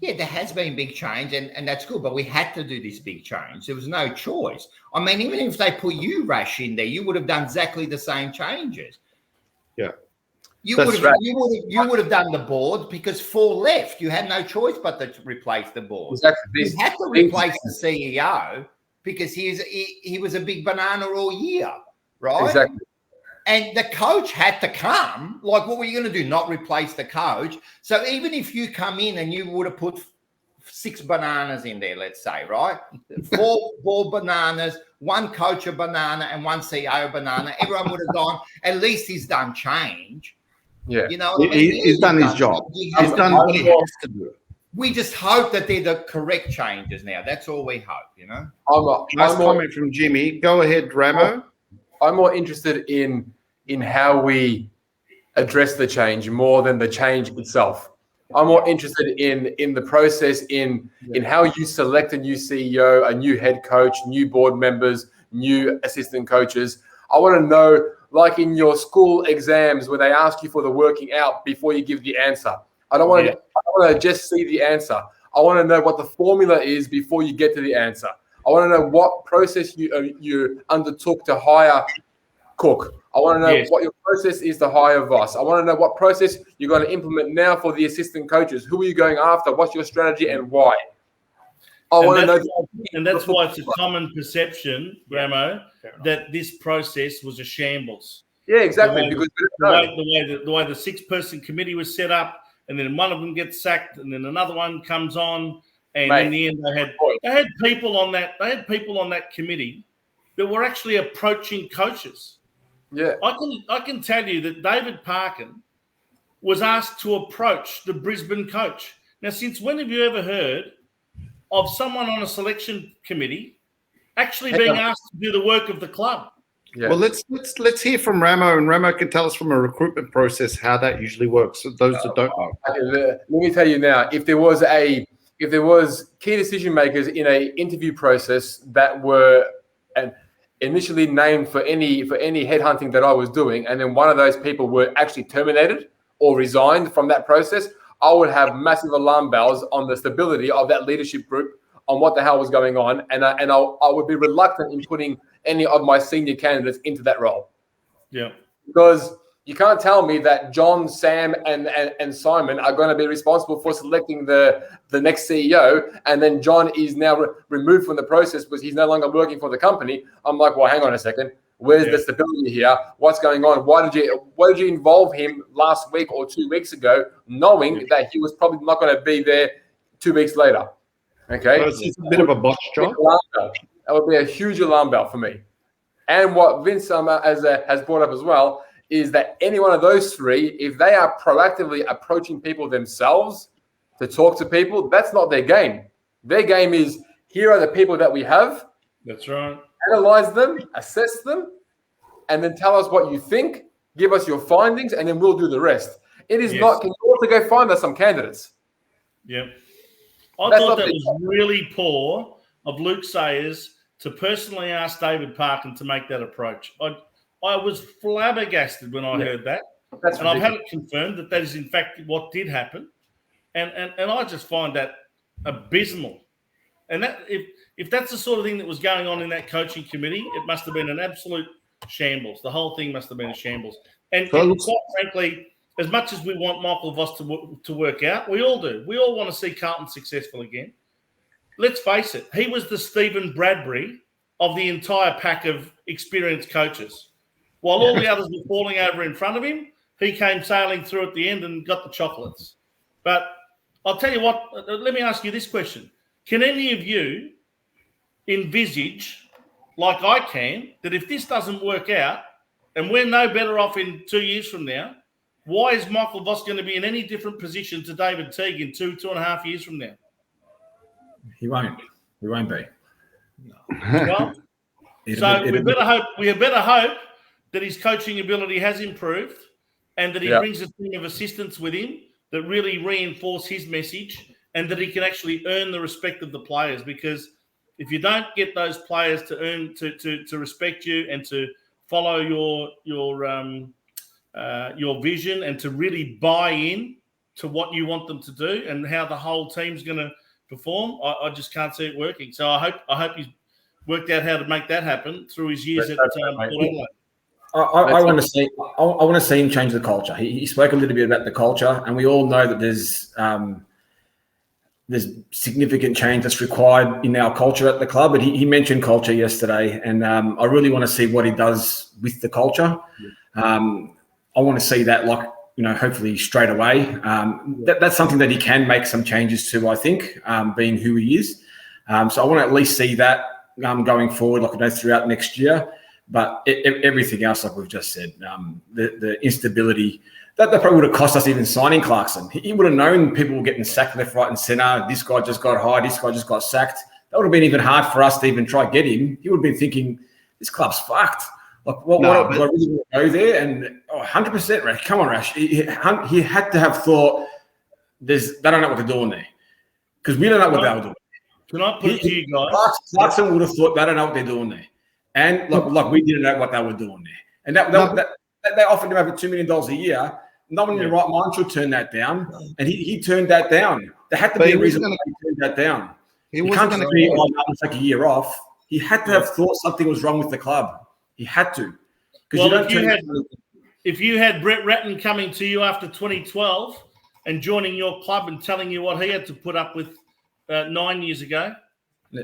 Yeah, there has been big change, and that's good, but we had to do this big change. There was no choice. I mean, even if they put you, Rash, in there, you would have done exactly the same changes. Yeah. You would have done the board because 4 left. You had no choice but to replace the board. Exactly. You had to replace the CEO because he was a big banana all year, right? Exactly. And the coach had to come. Like, what were you going to do? Not replace the coach? So even if you come in and you would have put 6 bananas in there, let's say, right? 4 bananas, 1 coach a banana and 1 CEO banana, everyone would have gone, at least he's done change. Yeah. You know what I mean? He's done his job. He's done what he has to do. We just hope that they're the correct changes now. That's all we hope, you know? Last comment from Jimmy. Go ahead, Ramo. I'm more interested in how we address the change more than the change itself. I'm more interested in the process, in how you select a new CEO, a new head coach, new board members, new assistant coaches. I want to know, like in your school exams where they ask you for the working out before you give the answer. I don't want to just see the answer. I want to know what the formula is before you get to the answer. I want to know what process you undertook to hire Cook. I want to know what your process is to hire Voss. I want to know what process you're going to implement now for the assistant coaches. Who are you going after? What's your strategy and why? And that's why it's a common perception, Ramo, that this process was a shambles. Yeah, exactly. The way the 6-person committee was set up, and then one of them gets sacked, and then another one comes on, and in the end they had people on that. They had people on that committee that were actually approaching coaches. Yeah, I can tell you that David Parkin was asked to approach the Brisbane coach. Now, since when have you ever heard of someone on a selection committee actually being asked to do the work of the club? Yeah. Well, let's hear from Ramo, and Ramo can tell us from a recruitment process how that usually works. So those that don't know. Let me tell you now, if there was key decision makers in a interview process that were initially named for any headhunting that I was doing, and then one of those people were actually terminated or resigned from that process, I would have massive alarm bells on the stability of that leadership group, on what the hell was going on, and I would be reluctant in putting any of my senior candidates into that role. Yeah, because you can't tell me that John, Sam, and Simon are going to be responsible for selecting the next CEO, and then John is now removed from the process because he's no longer working for the company. I'm like, well, hang on a second. Where's the stability here? What's going on? Why did you involve him last week or 2 weeks ago, knowing that he was probably not going to be there 2 weeks later? Okay, so it's a bit of a botch job. That would be a huge alarm bell for me. And what Vince has brought up as well is that any one of those three, if they are proactively approaching people themselves to talk to people, that's not their game. Their game is, here are the people that we have. That's right. Analyze them, assess them, and then tell us what you think, give us your findings, and then we'll do the rest. It is not, can you also go find us some candidates? Yep. I thought that was really poor of Luke Sayers to personally ask David Parkin to make that approach. I was flabbergasted when I heard that. And I've had it confirmed that is in fact what did happen. And I just find that abysmal. And that if that's the sort of thing that was going on in that coaching committee, it must have been an absolute shambles. The whole thing must have been a shambles. And quite frankly, as much as we want Michael Voss to work out, we all do. We all want to see Carlton successful again. Let's face it, he was the Stephen Bradbury of the entire pack of experienced coaches. While all the others were falling over in front of him, he came sailing through at the end and got the chocolates. But I'll tell you what, let me ask you this question. Can any of you envisage, like I can, that if this doesn't work out and we're no better off in 2 years from now, why is Michael Voss going to be in any different position to David Teague in 2.5 years from now? He won't. He won't be. No. Well, we had better hope that his coaching ability has improved and that he brings a team of assistants with him that really reinforce his message and that he can actually earn the respect of the players. Because if you don't get those players to respect you and to follow your vision and to really buy in to what you want them to do and how the whole team's going to perform, I just can't see it working. So I hope he's worked out how to make that happen through his years at Port Adelaide. I want to see him change the culture. He spoke a little bit about the culture, and we all know that there's significant change that's required in our culture at the club. But he mentioned culture yesterday, and I really want to see what he does with the culture. I want to see that, hopefully straight away. That's something that he can make some changes to, I think, being who he is. So I want to at least see that going forward, throughout next year. But everything else, like we've just said, the instability, that probably would have cost us even signing Clarkson. He would have known people were getting sacked left, right, and centre. This guy just got hired. This guy just got sacked. That would have been even hard for us to even try to get him. He would have been thinking, this club's fucked. Do I really want to go there? And 100%, Rash. Come on, Rash. He had to have thought, they don't know what they're doing there. Because we don't know what they were doing. Can I put it to you guys? Clarkson would have thought, they don't know what they're doing there. And we didn't know what they were doing there. And they offered him over $2 million a year. No one in the right mind should turn that down. And he turned that down. There had to But be he a reason wasn't why he turned that down. He You wasn't can't going just be, to. oh, no, take a year off. He had to have thought something was wrong with the club. He had to. Because Well, you don't if you had Brett Ratton coming to you after 2012 and joining your club and telling you what he had to put up with 9 years ago,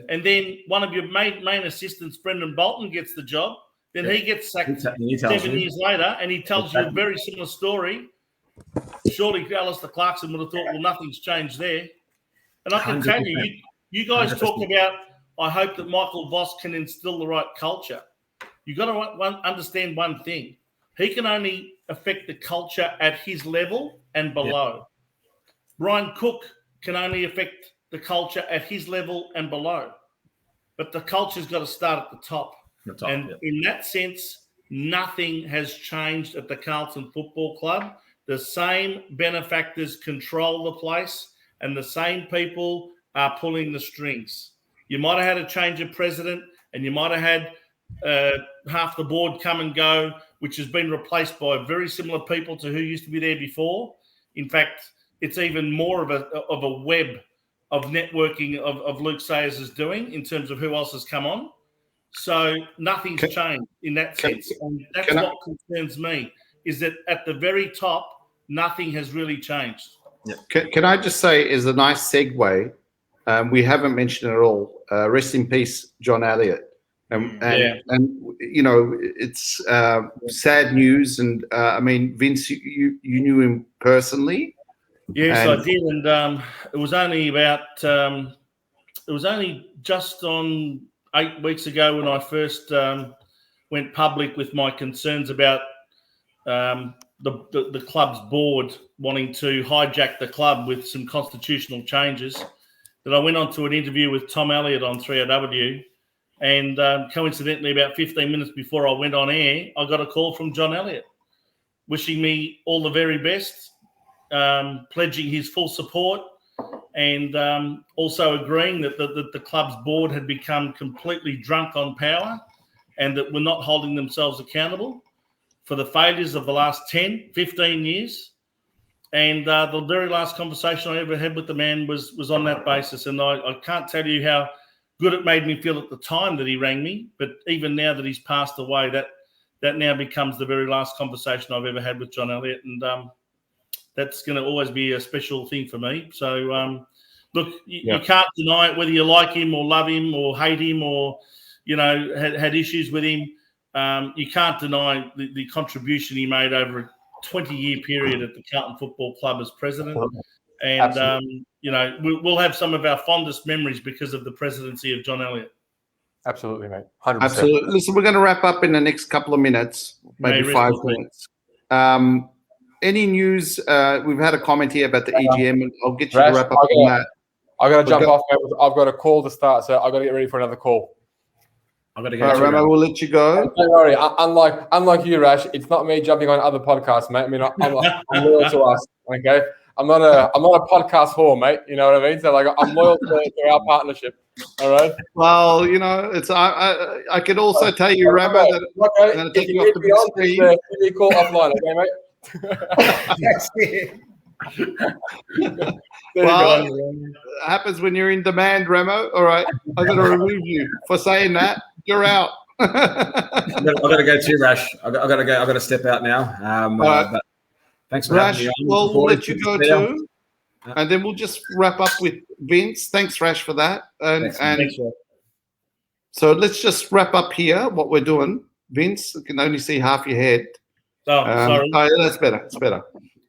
and then one of your main assistants, Brendan Bolton, gets the job, then he gets sacked 7 years later, and he tells you a very similar story. Surely Alistair Clarkson would have thought, well, nothing's changed there. And I can 100%. Tell you, you guys 100%. Talk about, I hope that Michael Voss can instill the right culture. You've got to understand one thing. He can only affect the culture at his level and below. Yep. Brian Cook can only affect the culture at his level and below. But the culture's got to start at the top. In that sense, nothing has changed at the Carlton Football Club. The same benefactors control the place and the same people are pulling the strings. You might have had a change of president and you might have had half the board come and go, which has been replaced by very similar people to who used to be there before. In fact, it's even more of a web of networking of Luke Sayers is doing in terms of who else has come on. So nothing's changed in that sense. And that's what concerns me, is that at the very top, nothing has really changed. Yeah. Can I just say, as a nice segue, we haven't mentioned it at all. Rest in peace, John Elliott. And you know, it's sad news. And I mean, Vince, you knew him personally. Yes, I did. And it was only just on 8 weeks ago when I first went public with my concerns about the club's board wanting to hijack the club with some constitutional changes, that I went on to an interview with Tom Elliott on 3AW. And coincidentally, about 15 minutes before I went on air, I got a call from John Elliott wishing me all the very best, pledging his full support, and also agreeing that the club's board had become completely drunk on power and that were not holding themselves accountable for the failures of the last 10, 15 years. And the very last conversation I ever had with the man was on that basis. And I can't tell you how good it made me feel at the time that he rang me, but even now that he's passed away, that now becomes the very last conversation I've ever had with John Elliott. And that's going to always be a special thing for me. So, look, you can't deny it, whether you like him or love him or hate him or, you know, had issues with him. You can't deny the contribution he made over a 20-year period at the Carlton Football Club as president. And, you know, we'll have some of our fondest memories because of the presidency of John Elliott. Absolutely, mate. 100%. Absolutely. Listen, we're going to wrap up in the next couple of minutes, maybe 5 minutes. Any news? We've had a comment here about the EGM, and I'll get you to wrap up on that. I've got to jump off, mate. I've got a call to start, so I've got to get ready for another call. I've got to go. All right, Ramo, we'll let you go. Don't worry. Unlike you, Rash, it's not me jumping on other podcasts, mate. I mean, I'm loyal to us. Okay, I'm not a podcast whore, mate. You know what I mean? So, like, I'm loyal to our partnership. All right. Well, you know, it's I could also tell you, Ramo, that I'm going to take you off the big screen. Give me a call offline, okay, mate? That's it. Well, it happens when you're in demand, Ramo. All right, I'm going to remove you for saying that. You're out. I've got to go too, Rash. I've got to go. I've got to step out now. But thanks for having me on. Well, we'll let you go too, and then we'll just wrap up with Vince. Thanks, Rash, for that. Thanks, so let's just wrap up here. What we're doing, Vince. I can only see half your head. Oh, sorry. Oh, yeah, that's better. It's better.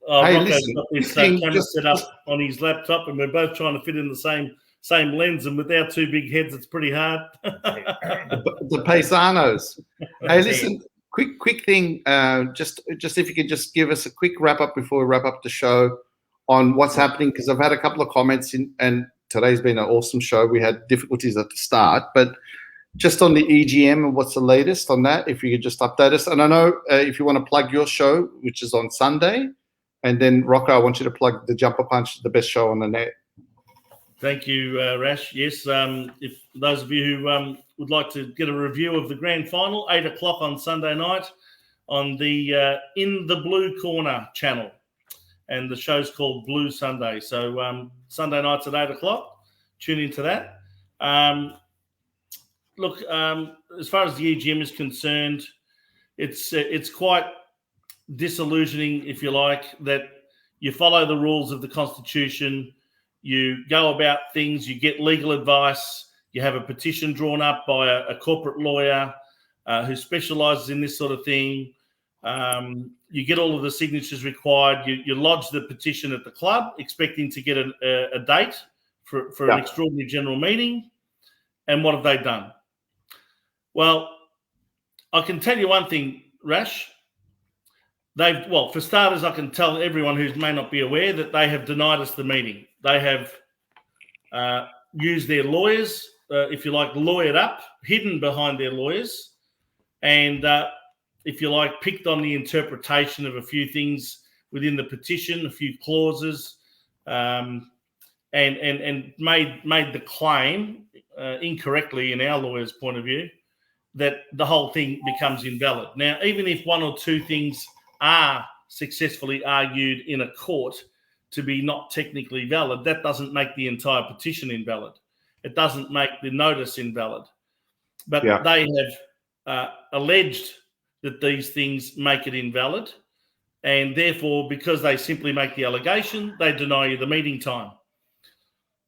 Oh, hey, listen, got this camera set up on his laptop, and we're both trying to fit in the same lens. And with our two big heads, it's pretty hard. the paisanos. Hey, listen, quick thing. Just if you could just give us a quick wrap up before we wrap up the show on what's happening, because I've had a couple of comments and today's been an awesome show. We had difficulties at the start, but just on the EGM and what's the latest on that, if you could just update us. And I know if you want to plug your show, which is on Sunday. And then, Rocco, I want you to plug the Jumper Punch, the best show on the net. Thank you, Rash. Yes, if those of you who would like to get a review of the grand final, 8 o'clock on Sunday night on the In the Blue Corner channel. and the show's called Blue Sunday. So Sunday nights at 8 o'clock. Tune into that. Look, as far as the EGM is concerned, it's quite disillusioning, if you like, that you follow the rules of the Constitution, you go about things, you get legal advice, you have a petition drawn up by a corporate lawyer who specialises in this sort of thing. You get all of the signatures required. You lodge the petition at the club, expecting to get a date for an extraordinary general meeting. And what have they done? Well, I can tell you one thing, Rash. For starters, I can tell everyone who may not be aware that they have denied us the meeting. They have used their lawyers, if you like, lawyered up, hidden behind their lawyers, and if you like, picked on the interpretation of a few things within the petition, a few clauses, and made the claim incorrectly in our lawyer's point of view that the whole thing becomes invalid. Now, even if one or two things are successfully argued in a court to be not technically valid, that doesn't make the entire petition invalid. It doesn't make the notice invalid. But they have alleged that these things make it invalid, and therefore, because they simply make the allegation, they deny you the meeting time.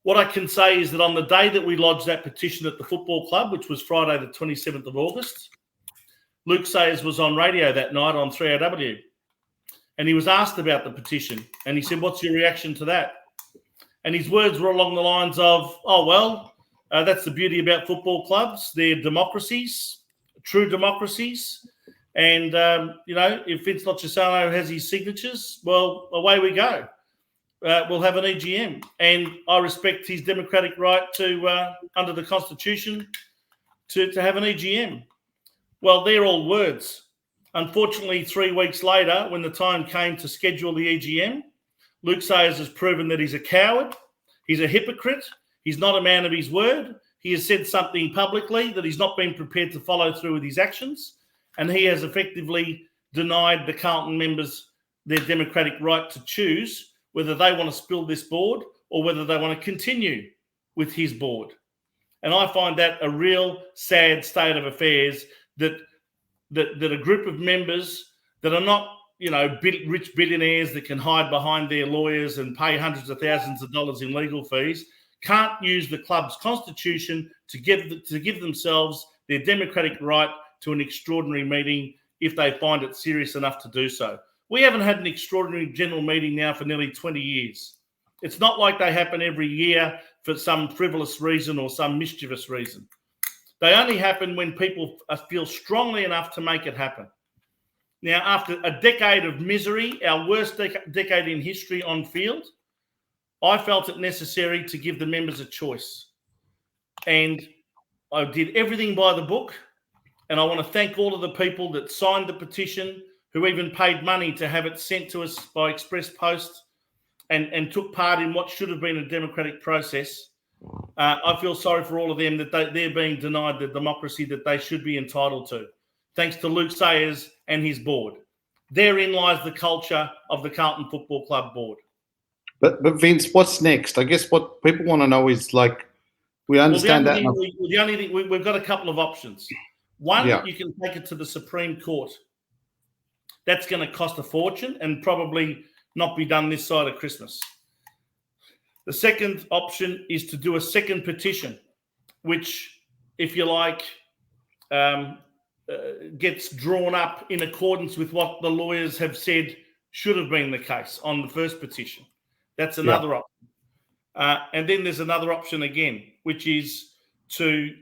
What I can say is that on the day that we lodged that petition at the football club, which was Friday the 27th of August, Luke Sayers was on radio that night on 3AW, and he was asked about the petition, and he said, "What's your reaction to that?" And his words were along the lines of, that's the beauty about football clubs. They're democracies, true democracies. And, if Vince Lochisano has his signatures, well, away we go. We'll have an EGM. And I respect his democratic right to, under the Constitution, to have an EGM. Well, they're all words. Unfortunately, 3 weeks later, when the time came to schedule the EGM, Luke Sayers has proven that he's a coward. He's a hypocrite. He's not a man of his word. He has said something publicly that he's not been prepared to follow through with his actions. And he has effectively denied the Carlton members their democratic right to choose whether they want to spill this board or whether they want to continue with his board. And I find that a real sad state of affairs that a group of members that are not, rich billionaires that can hide behind their lawyers and pay hundreds of thousands of dollars in legal fees can't use the club's constitution to give themselves their democratic right to an extraordinary meeting if they find it serious enough to do so. We haven't had an extraordinary general meeting now for nearly 20 years. It's not like they happen every year for some frivolous reason or some mischievous reason. They only happen when people feel strongly enough to make it happen. Now, after a decade of misery, our worst decade in history on field, I felt it necessary to give the members a choice. And I did everything by the book. And I want to thank all of the people that signed the petition, who even paid money to have it sent to us by express post and took part in what should have been a democratic process. I feel sorry for all of them that they're being denied the democracy that they should be entitled to, thanks to Luke Sayers and his board. Therein lies the culture of the Carlton Football Club board. But Vince, what's next? I guess what people want to know is, we understand that. The only thing, we've got a couple of options. One, you can take it to the Supreme Court. That's going to cost a fortune and probably not be done this side of Christmas. The second option is to do a second petition, which, if you like, gets drawn up in accordance with what the lawyers have said should have been the case on the first petition. That's another option. And then there's another option again, which is to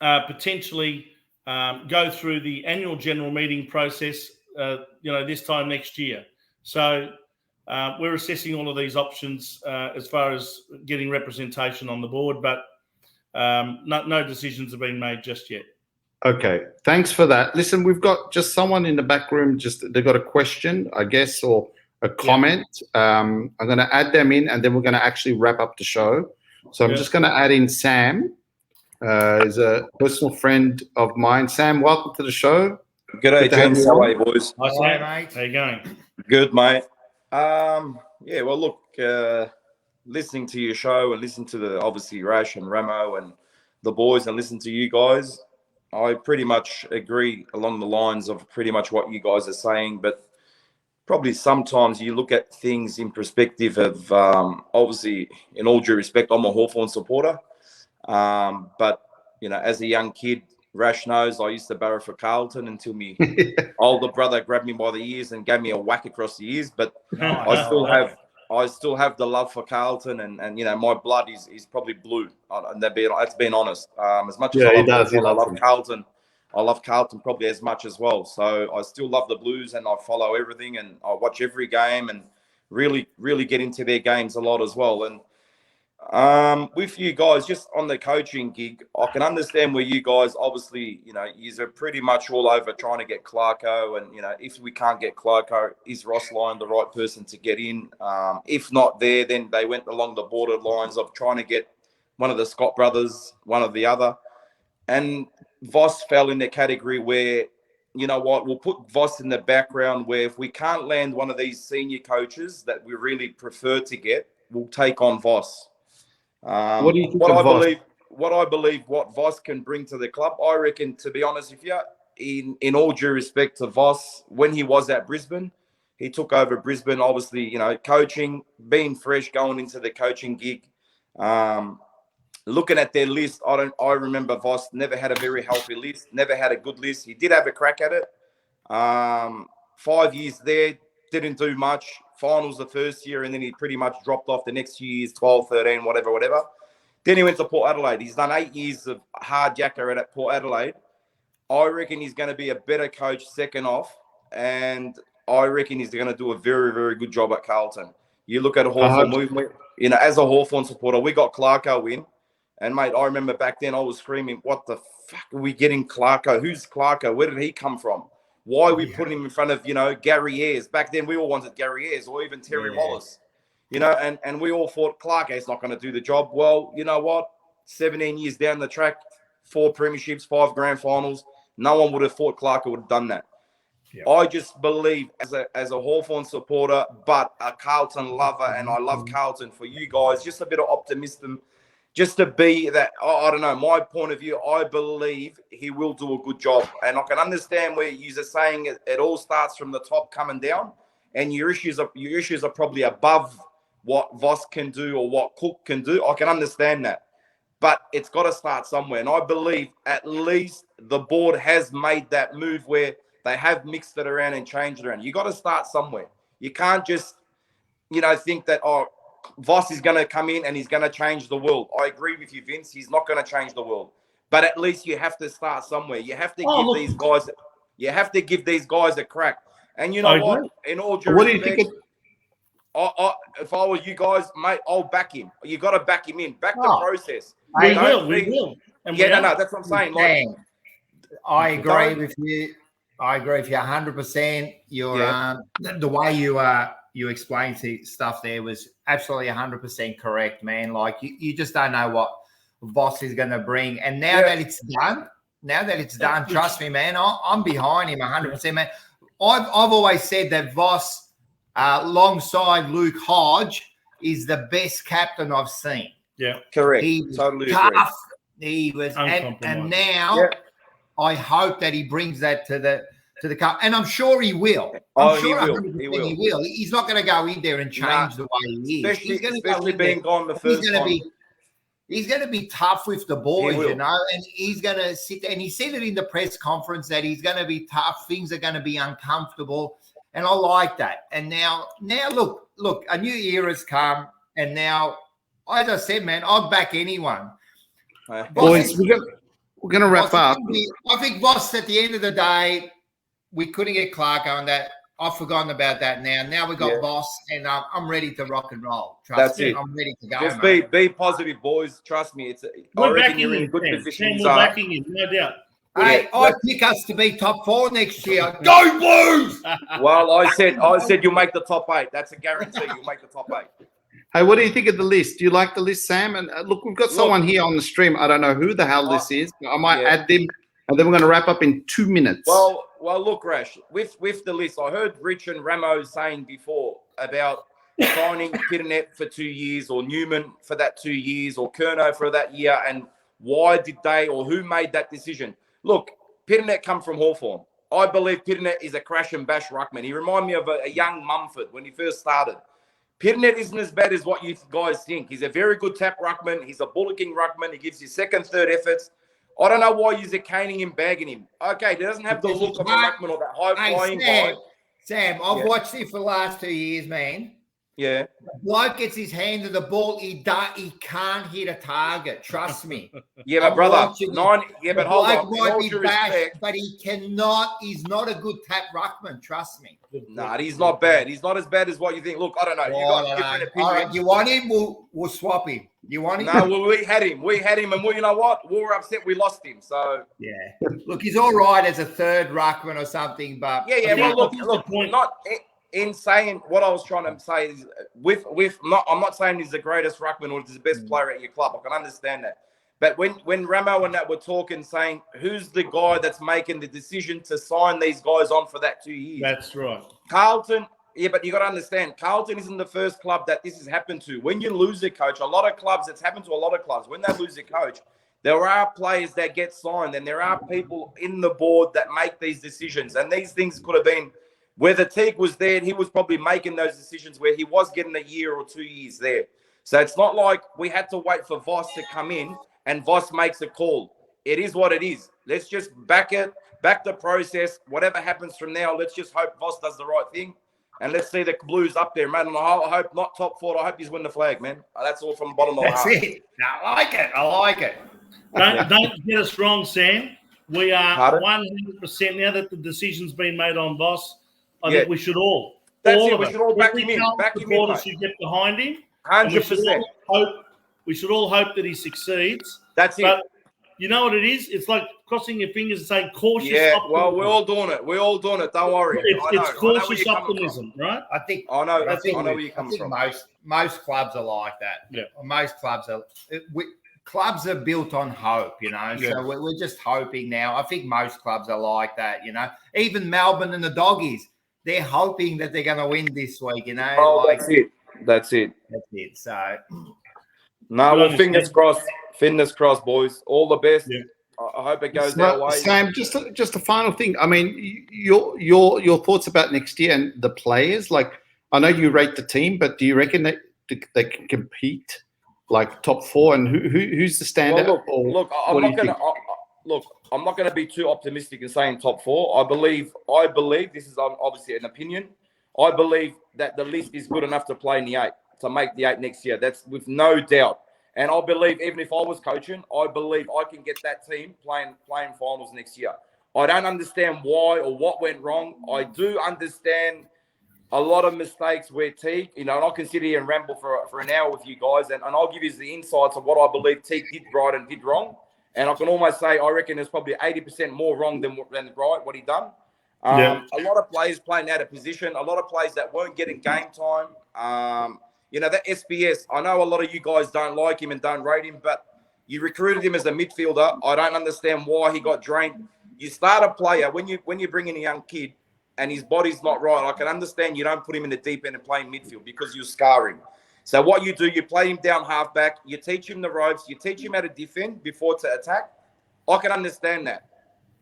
potentially go through the annual general meeting process, this time next year. So we're assessing all of these options as far as getting representation on the board, but no decisions have been made just yet. Okay, thanks for that. Listen, we've got just someone in the back room, they've got a question, I guess, or a comment. I'm going to add them in, and then we're going to actually wrap up the show. So I'm just going to add in Sam. He's a personal friend of mine. Sam, welcome to the show. G'day, gents. How are you, boys? Hi, Sam. Mate. How you going? Good, mate. Yeah, well, look, listening to your show and listening to the obviously Rash and Ramo and the boys and listen to you guys, I pretty much agree along the lines of pretty much what you guys are saying. But probably sometimes you look at things in perspective of obviously, in all due respect, I'm a Hawthorn supporter. But, you know, as a young kid, Rash knows I used to barrow for Carlton until me older brother grabbed me by the ears and gave me a whack across the ears. But I still have the love for Carlton, and you know, my blood is probably blue. And that's being honest. As much as I love Hawthorn, I love Carlton. I love Carlton probably as much as well. So I still love the Blues, and I follow everything, and I watch every game, and really get into their games a lot as well. And with you guys, just on the coaching gig, I can understand where you guys, obviously, you know, you're pretty much all over trying to get Clarko. And, you know, if we can't get Clarko, is Ross Lyon the right person to get in? If not there, then they went along the border lines of trying to get one of the Scott brothers, one of the other. And Voss fell in the category where, you know what, we'll put Voss in the background, where if we can't land one of these senior coaches that we really prefer to get, we'll take on Voss. What do you think what Voss can bring to the club, I reckon, to be honest with you, in all due respect to Voss, when he was at Brisbane, he took over Brisbane, obviously, you know, coaching, being fresh, going into the coaching gig. Looking at their list, I remember Voss never had a very healthy list, never had a good list. He did have a crack at it. 5 years there, didn't do much. Finals the first year, and then he pretty much dropped off the next few years, 12, 13, whatever. Then he went to Port Adelaide. He's done 8 years of hard yakka at Port Adelaide. I reckon he's going to be a better coach second off, and I reckon he's going to do a very, very good job at Carlton. You look at a Hawthorn movement, you know, as a Hawthorn supporter, we got Clarko in, and mate, I remember back then I was screaming, what the fuck are we getting Clarko? Who's Clarko? Where did he come from? Why are we putting him in front of, you know, Gary Ayres? Back then, we all wanted Gary Ayres or even Terry Wallace, you know, and we all thought Clark is not going to do the job. Well, you know what? 17 years down the track, 4 premierships, 5 grand finals. No one would have thought Clark would have done that. Yep. I just believe as a Hawthorn supporter, but a Carlton lover, and I love Carlton, for you guys, just a bit of optimism. Just to be that, I don't know, my point of view, I believe he will do a good job. And I can understand where you're saying it all starts from the top coming down, and your issues are probably above what Voss can do or what Cook can do. I can understand that. But it's got to start somewhere. And I believe at least the board has made that move where they have mixed it around and changed it around. You got to start somewhere. You can't just, you know, think that, Voss is going to come in and he's going to change the world. I agree with you, Vince. He's not going to change the world. But at least you have to start somewhere. You have to give these guys a crack. And you know what? In all due respect, if I was you guys, mate, I'll back him. You got to back him in. Back the process. We will. And that's what I'm saying. Like, I agree with you. I agree with you 100%. The way you explained stuff there was absolutely 100% correct, man. Like you just don't know what Voss is going to bring. And now that it's done, trust me, man, I'm behind him 100%, man. I've always said that Voss, alongside Luke Hodge, is the best captain I've seen. Yeah, correct. He was totally tough. Agree. He was, and now I hope that he brings that to the cup, and I'm sure he will. He will. He's not going to go in there and change the way he is. Especially being gone the first time. He's going to be tough with the boys, you know, and he's going to sit there. And he said it in the press conference that he's going to be tough. Things are going to be uncomfortable, and I like that. And now, look, a new era's come, and now, as I said, man, I'll back anyone. Boys, we're going to wrap up. I think Voss, at the end of the day, we couldn't get Clarko on that. I've forgotten about that now. Now we got Voss, and I'm ready to rock and roll. Trust me, I'm ready to go. Just be positive, boys. Trust me. I reckon you're in good position. We're backing him, no doubt. Hey, I pick us to be top 4 next year. Go Blues! Well, I said you'll make the top 8. That's a guarantee. You'll make the top 8. Hey, what do you think of the list? Do you like the list, Sam? And look, we've got someone here on the stream. I don't know who the hell this is. I might add them, and then we're going to wrap up in 2 minutes. Well, look, Rash, with the list, I heard Rich and Ramo saying before, about signing Pitternet for 2 years or Newman for that 2 years or Curnow for that year, and why did they or who made that decision? Look, Pitternet come from Hawthorn. I believe Pitternet is a crash and bash ruckman. He reminded me of a young Mumford when he first started. Pitternet isn't as bad as what you guys think. He's a very good tap ruckman. He's a bullocking ruckman. He gives you second, third efforts. I don't know why you're caning him, bagging him. Okay, he doesn't have the look of a ruckman or that high-flying guy. Sam, I've watched him for the last 2 years, man. Yeah. The bloke gets his hand to the ball. He can't hit a target. Trust me. Yeah, but brother, but hold on. Might be bashed, but he cannot. He's not a good tap ruckman. Trust me. Nah, he's not bad. He's not as bad as what you think. Look, I don't know. You got different opinions. All right, you want him? We'll swap him. You want him? No, well, we had him, and you know what? We were upset we lost him. So yeah, look, he's all right as a third ruckman or something, but yeah. Well, look, not. In saying what I was trying to say is I'm not saying he's the greatest ruckman or he's the best player at your club. I can understand that. But when Ramo and that were talking, saying who's the guy that's making the decision to sign these guys on for that 2 years? That's right. Carlton, yeah, but you got to understand, Carlton isn't the first club that this has happened to. When you lose a coach, a lot of clubs, it's happened to a lot of clubs. When they lose a coach, there are players that get signed and there are people in the board that make these decisions. And these things could have been, whether Teague was there, he was probably making those decisions where he was getting a year or 2 years there. So it's not like we had to wait for Voss to come in and Voss makes a call. It is what it is. Let's just back the process. Whatever happens from now, let's just hope Voss does the right thing. And let's see the Blues up there, man. And I hope not top four. I hope he's win the flag, man. That's all from the bottom of my heart. That's it. I like it. Don't get us wrong, Sam. We are 100% now that the decision's been made on Voss. I think we should all. That's it. We should all back him in. Back him in, mate. Should get behind him. 100%. We should all hope that he succeeds. That's it. But you know what it is? It's like crossing your fingers and saying cautious optimism. Well, we're all doing it. We're all doing it. Don't worry. It's cautious optimism, right? I think. I know where you're coming from. Most clubs are like that. Yeah. Most clubs are. Clubs are built on hope, you know. Yeah. So we're just hoping now. I think most clubs are like that, you know. Even Melbourne and the Doggies, they're hoping that they're going to win this week, you know. Oh, that's it. So, no, well, fingers crossed. Fingers crossed, boys. All the best. Yeah. I hope it goes that way. Sam, just a final thing. I mean, your thoughts about next year and the players. Like, I know you rate the team, but do you reckon that they can compete like top four? And who's the standout? Well, I'm not going to be too optimistic in saying top four. I believe this is obviously an opinion. I believe that the list is good enough to play in the 8, to make the 8 next year. That's with no doubt. And I believe even if I was coaching, I believe I can get that team playing finals next year. I don't understand why or what went wrong. I do understand a lot of mistakes where Teague, and I can sit here and ramble for an hour with you guys, and I'll give you the insights of what I believe Teague did right and did wrong. And I can almost say I reckon there's probably 80% more wrong than right what he done. A lot of players playing out of position, a lot of players that weren't getting game time. That SBS, I know a lot of you guys don't like him and don't rate him, but you recruited him as a midfielder. I don't understand why he got drained. You start a player, when you bring in a young kid and his body's not right, I can understand you don't put him in the deep end and play in midfield because you scar him. So what you do, you play him down halfback, you teach him the ropes, you teach him how to defend before to attack. I can understand that.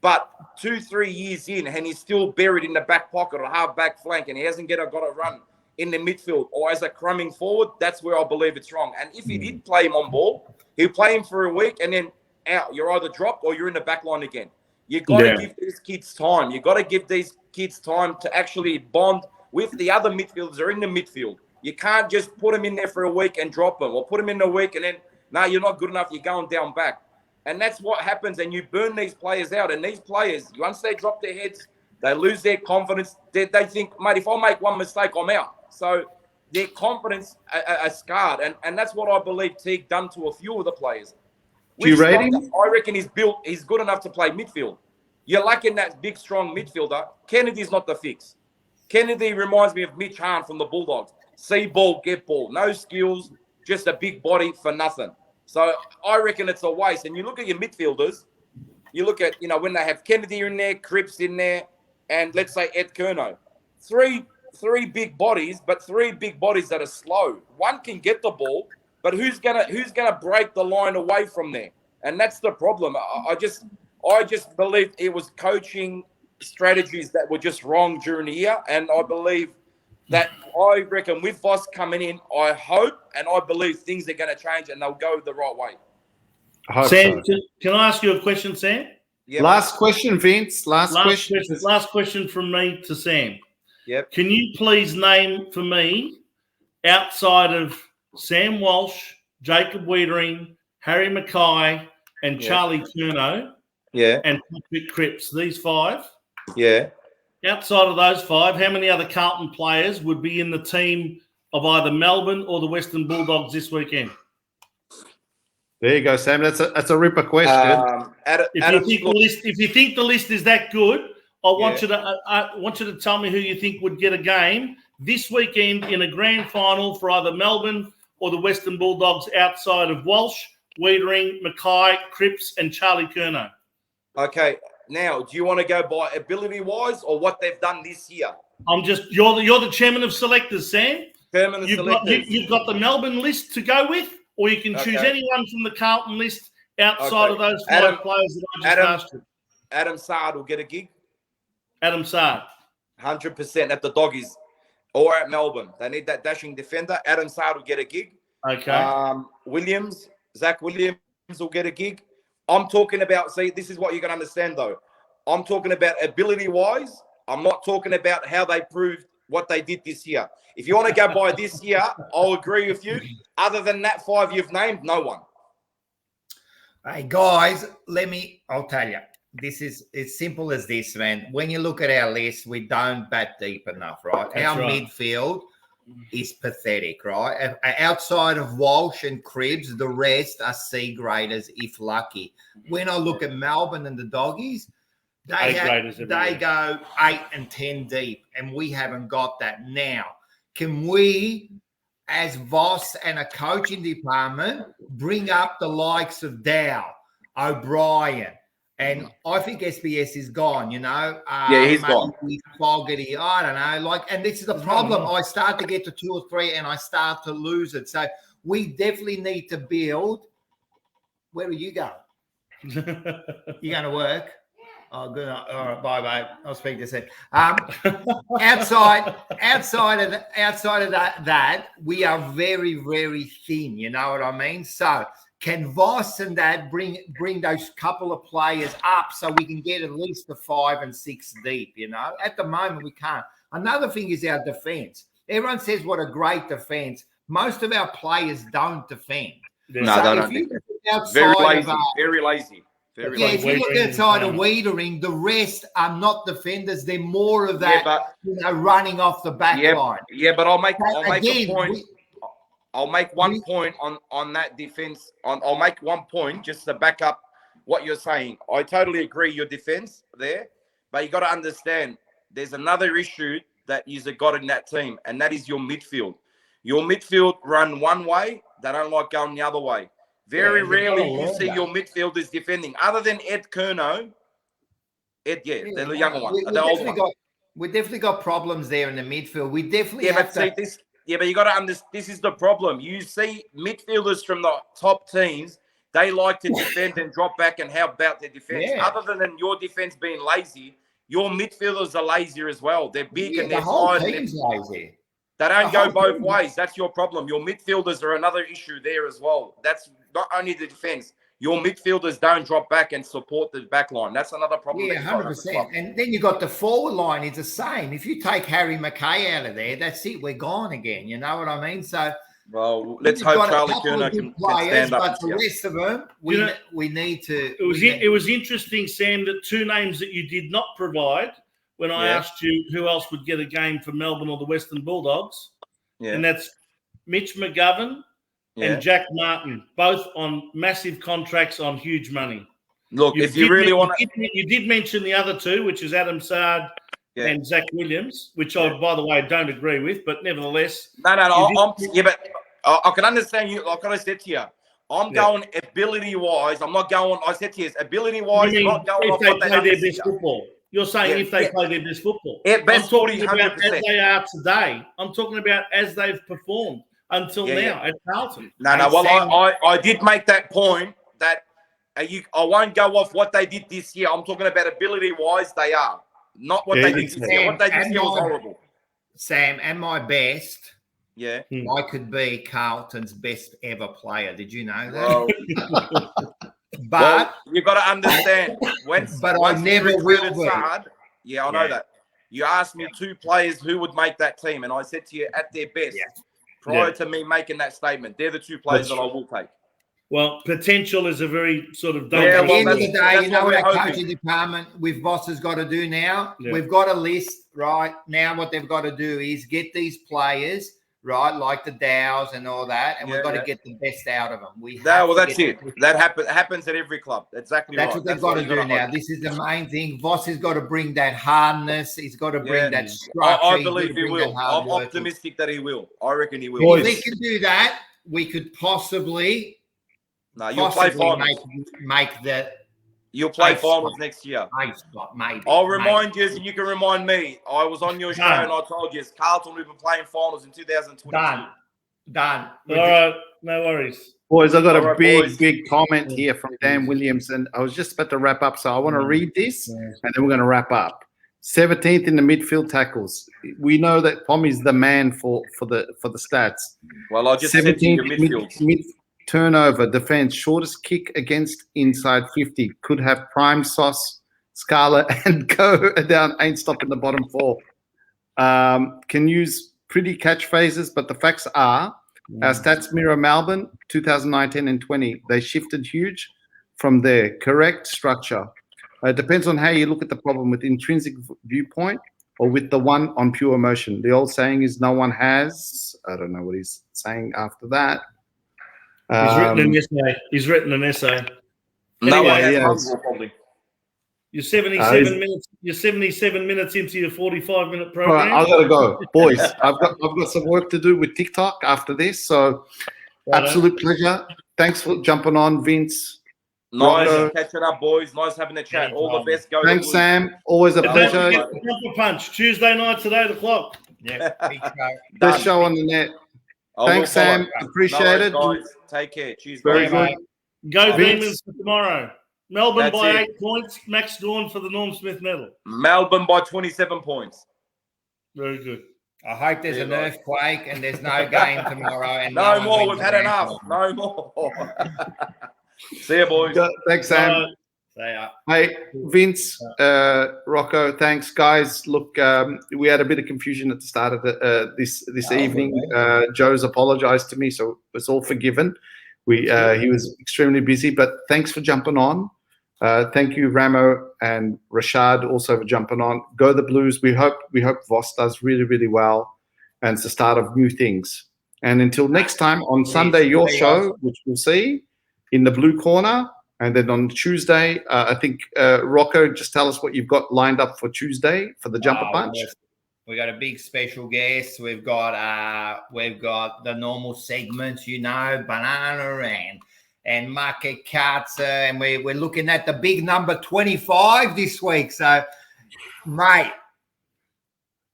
But 2-3 years in and he's still buried in the back pocket or half-back flank and he hasn't got a run in the midfield or as a crumbing forward, that's where I believe it's wrong. And if he did play him on ball, he'll play him for a week and then out. You're either dropped or you're in the back line again. You've got to give these kids time. You've got to give these kids time to actually bond with the other midfielders that are in the midfield. You can't just put them in there for a week and drop them or put them in a week and then, no, you're not good enough. You're going down back. And that's what happens. And you burn these players out. And these players, once they drop their heads, they lose their confidence. They think, mate, if I make one mistake, I'm out. So their confidence are scarred. And that's what I believe Teague done to a few of the players. Do you rate him? I reckon he's good enough to play midfield. You're lacking that big, strong midfielder. Kennedy's not the fix. Kennedy reminds me of Mitch Hahn from the Bulldogs. See ball, get ball. No skills, just a big body for nothing. So I reckon it's a waste. And you look at your midfielders, you look at, when they have Kennedy in there, Cripps in there, and let's say Ed Curnow. Three three big bodies, but three big bodies that are slow. One can get the ball, but who's gonna break the line away from there? And that's the problem. I just believe it was coaching strategies that were just wrong during the year, and I believe that I reckon with Voss coming in, I hope and I believe things are going to change and they'll go the right way. Sam, can I ask you a question, Sam? Yeah, last question, Vince. Last question. Last question from me to Sam. Yep. Can you please name for me, outside of Sam Walsh, Jacob Wiedering, Harry Mackay, and Charlie Curnow, and Patrick Cripps, these five? Yeah. Outside of those five, how many other Carlton players would be in the team of either Melbourne or the Western Bulldogs this weekend? There you go, Sam. That's a ripper question. If you think the list is that good, I want you to tell me who you think would get a game this weekend in a grand final for either Melbourne or the Western Bulldogs outside of Walsh, Wiedering, Mackay, Cripps, and Charlie Curnow. Okay. Now, do you want to go by ability-wise or what they've done this year? You're the chairman of selectors, Sam. Chairman of selectors. You've got the Melbourne list to go with, or you can choose anyone from the Carlton list outside of those five players that I just asked you. Adam Sard will get a gig. Adam Sard. 100% at the Doggies or at Melbourne. They need that dashing defender. Adam Sard will get a gig. Okay. Zach Williams will get a gig. I'm talking about, see, this is what you're going to understand, though. I'm talking about ability-wise. I'm not talking about how they proved what they did this year. If you want to go by this year, I'll agree with you. Other than that five you've named, no one. Hey, guys, I'll tell you. This is as simple as this, man. When you look at our list, we don't bat deep enough, right? Our midfield is pathetic, right? Outside of Walsh and Cribbs, the rest are C graders, if lucky. When I look at Melbourne and the Doggies, they go 8 and 10 deep, and we haven't got that. Now, can we, as Voss and a coaching department, bring up the likes of Dow, O'Brien, and I think SBS is gone, you know. He's gone. Fogarty, I don't know. And this is the problem. I start to get to 2 or 3 and I start to lose it. So we definitely need to build. Where are you going? You going to work? Oh, good. All right, bye, babe. I'll speak to you soon. Outside of that, we are very, very thin. You know what I mean? So can Voss and that bring those couple of players up so we can get at least the 5 and 6 deep, you know? At the moment, we can't. Another thing is our defence. Everyone says what a great defence. Most of our players don't defend. No, they don't. Very lazy. If you look outside of Wiedering, the rest are not defenders. They're more of that, running off the back line. Yeah, but I'll make a point. I'll make one point on that defense. I'll make one point just to back up what you're saying. I totally agree your defense there, but you got to understand there's another issue that you've got in that team, and that is your midfield. Your midfield run one way. They don't like going the other way. Very rarely you see your midfielders defending, other than Ed Curnow. They're the younger one. We definitely got problems there in the midfield. We definitely but you got to understand, this is the problem. You see midfielders from the top teams, they like to defend and drop back and help out their defense. Yeah. Other than your defense being lazy, your midfielders are lazier as well. They're big and they're tired. Lazy. They don't go both ways. That's your problem. Your midfielders are another issue there as well. That's not only the defense. Your midfielders don't drop back and support the back line. That's another problem. Yeah, 100%. And then you got the forward line is the same. If you take Harry Mackay out of there, that's it. We're gone again. You know what I mean? So, well, let's hope Charlie Curnow can stand up. But the rest of them, we need to. It was interesting, Sam, that 2 names that you did not provide when I asked you who else would get a game for Melbourne or the Western Bulldogs. Yeah. And that's Mitch McGovern and Jack Martin, both on massive contracts on huge money. Look, if you really want to... You did mention the other 2, which is Adam Sard and Zach Williams, which I, by the way, don't agree with, but nevertheless... but I can understand you. Like I said to you, I'm going ability-wise. I'm not going... I said to you, ability-wise, I'm not going off what they done this year. You're saying Yeah, if they yeah. play their best football. Yeah, best I'm talking 40, about 100%. as they are today. I'm talking about as they've performed until Yeah, now at Carlton. No. Well, I did make that point that I won't go off what they did this year. I'm talking about ability-wise, they are. Not what they did this year. What they did this year was horrible. Sam, at my best, Yeah. I could be Carlton's best ever player. Did you know that? Well, But you got to understand. Once I never we recruited will be. Saad, I know that. You asked me 2 players who would make that team, and I said to you at their best. Prior to me making that statement, they're the 2 players that I will take. Well, potential is a very sort of At the end of the day, that's you know what what we're our hoping. coaching department with Voss has got to do now? Yeah. We've got a list, right? Now what they've got to do is get these players, right, like the Dows and all that, and we've got to get the best out of them. That's it. That happens at every club. Exactly That's right. what they've got to do now. This is the main thing. Voss has got to bring that hardness. He's got to bring that structure. I believe he will. I'm optimistic that he will. I reckon he will. Boys. If he can do that, we could possibly you'll play finals. make the You'll play eighth finals spot. next year. 8th spot, maybe. I'll remind you, and you can remind me. I was on your show and I told you, Carlton will be playing finals in 2022. Done. All right, no worries. Boys, I got a boys. big comment here from Dan Williams, and I was just about to wrap up, so I want to read this, and then we're going to wrap up. 17th in the midfield tackles. We know that Pommy's the man for the stats. Well, I just said to you, midfield. Mid turnover, defense, shortest kick against inside 50. Could have prime sauce, Scarlet, and go down. Ain't stopping the bottom 4. Can use pretty catchphrases, but the facts are our stats mirror Melbourne 2019 and 20. They shifted huge from there. Correct structure. It depends on how you look at the problem, with intrinsic viewpoint or with the one on pure emotion. The old saying is no one has. I don't know what he's saying after that. He's written an essay. No Anyway, one has yes. Mongrel, probably. You're 77 minutes. You're 77 minutes into your 45-minute All program. right, I've got to go, boys. I've got some work to do with TikTok after this. So, absolute pleasure. Thanks for jumping on, Vince. Nice Rocco. catching up, boys. Nice having a chat. All the best. Go Thanks, Blues. Sam. Always a Don't pleasure. forget the Jumper Punch Tuesday nights at 8 o'clock. Yeah, big show. Best show on the net. I Thanks, will follow. Sam. Appreciate it. No worries, guys. Take care. Cheers. Very guys. good. Go Vince. Demons for tomorrow. Melbourne That's by it. 8 points. Max Dawn for the Norm Smith medal. Melbourne by 27 points. Very good. I hope there's an earthquake and there's no game tomorrow. And No one more. wins We've had the enough. grand No more. See you, boys. Thanks, Sam. final. Hey, Vince, Rocco, thanks, guys. Look, we had a bit of confusion at the start of this evening. Joe's apologized to me, so it's all forgiven. He was extremely busy, but thanks for jumping on. Thank you, Ramo and Rashad, also for jumping on. Go the Blues. We hope Voss does really, really well, and it's the start of new things. And until next time on Sunday, your show, which we'll see in the blue corner, and then on Tuesday, I think Rocco, just tell us what you've got lined up for Tuesday for the jumper punch. We got a big special guest. We've got the normal segments, banana and market cuts, and we're looking at the big number 25 this week. So, mate,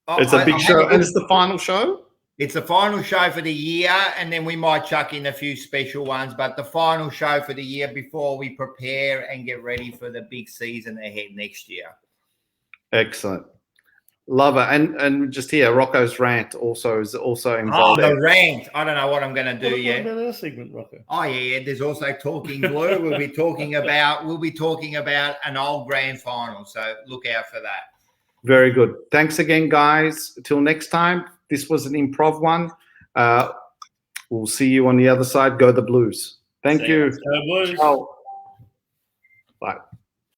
it's a big show, and it's the final show. It's the final show for the year, and then we might chuck in a few special ones, but the final show for the year before we prepare and get ready for the big season ahead next year. Excellent. Love it. And just here, Rocco's rant is also involved. Oh, the rant. I don't know what I'm going to do yet. What about our segment, Rocco? Oh, yeah. There's also Talking Blue. We'll be talking about an old grand final. So look out for that. Very good. Thanks again, guys. Till next time. This was an improv one. We'll see you on the other side. Go the Blues. Thank you. Go Blues. Ciao. Bye.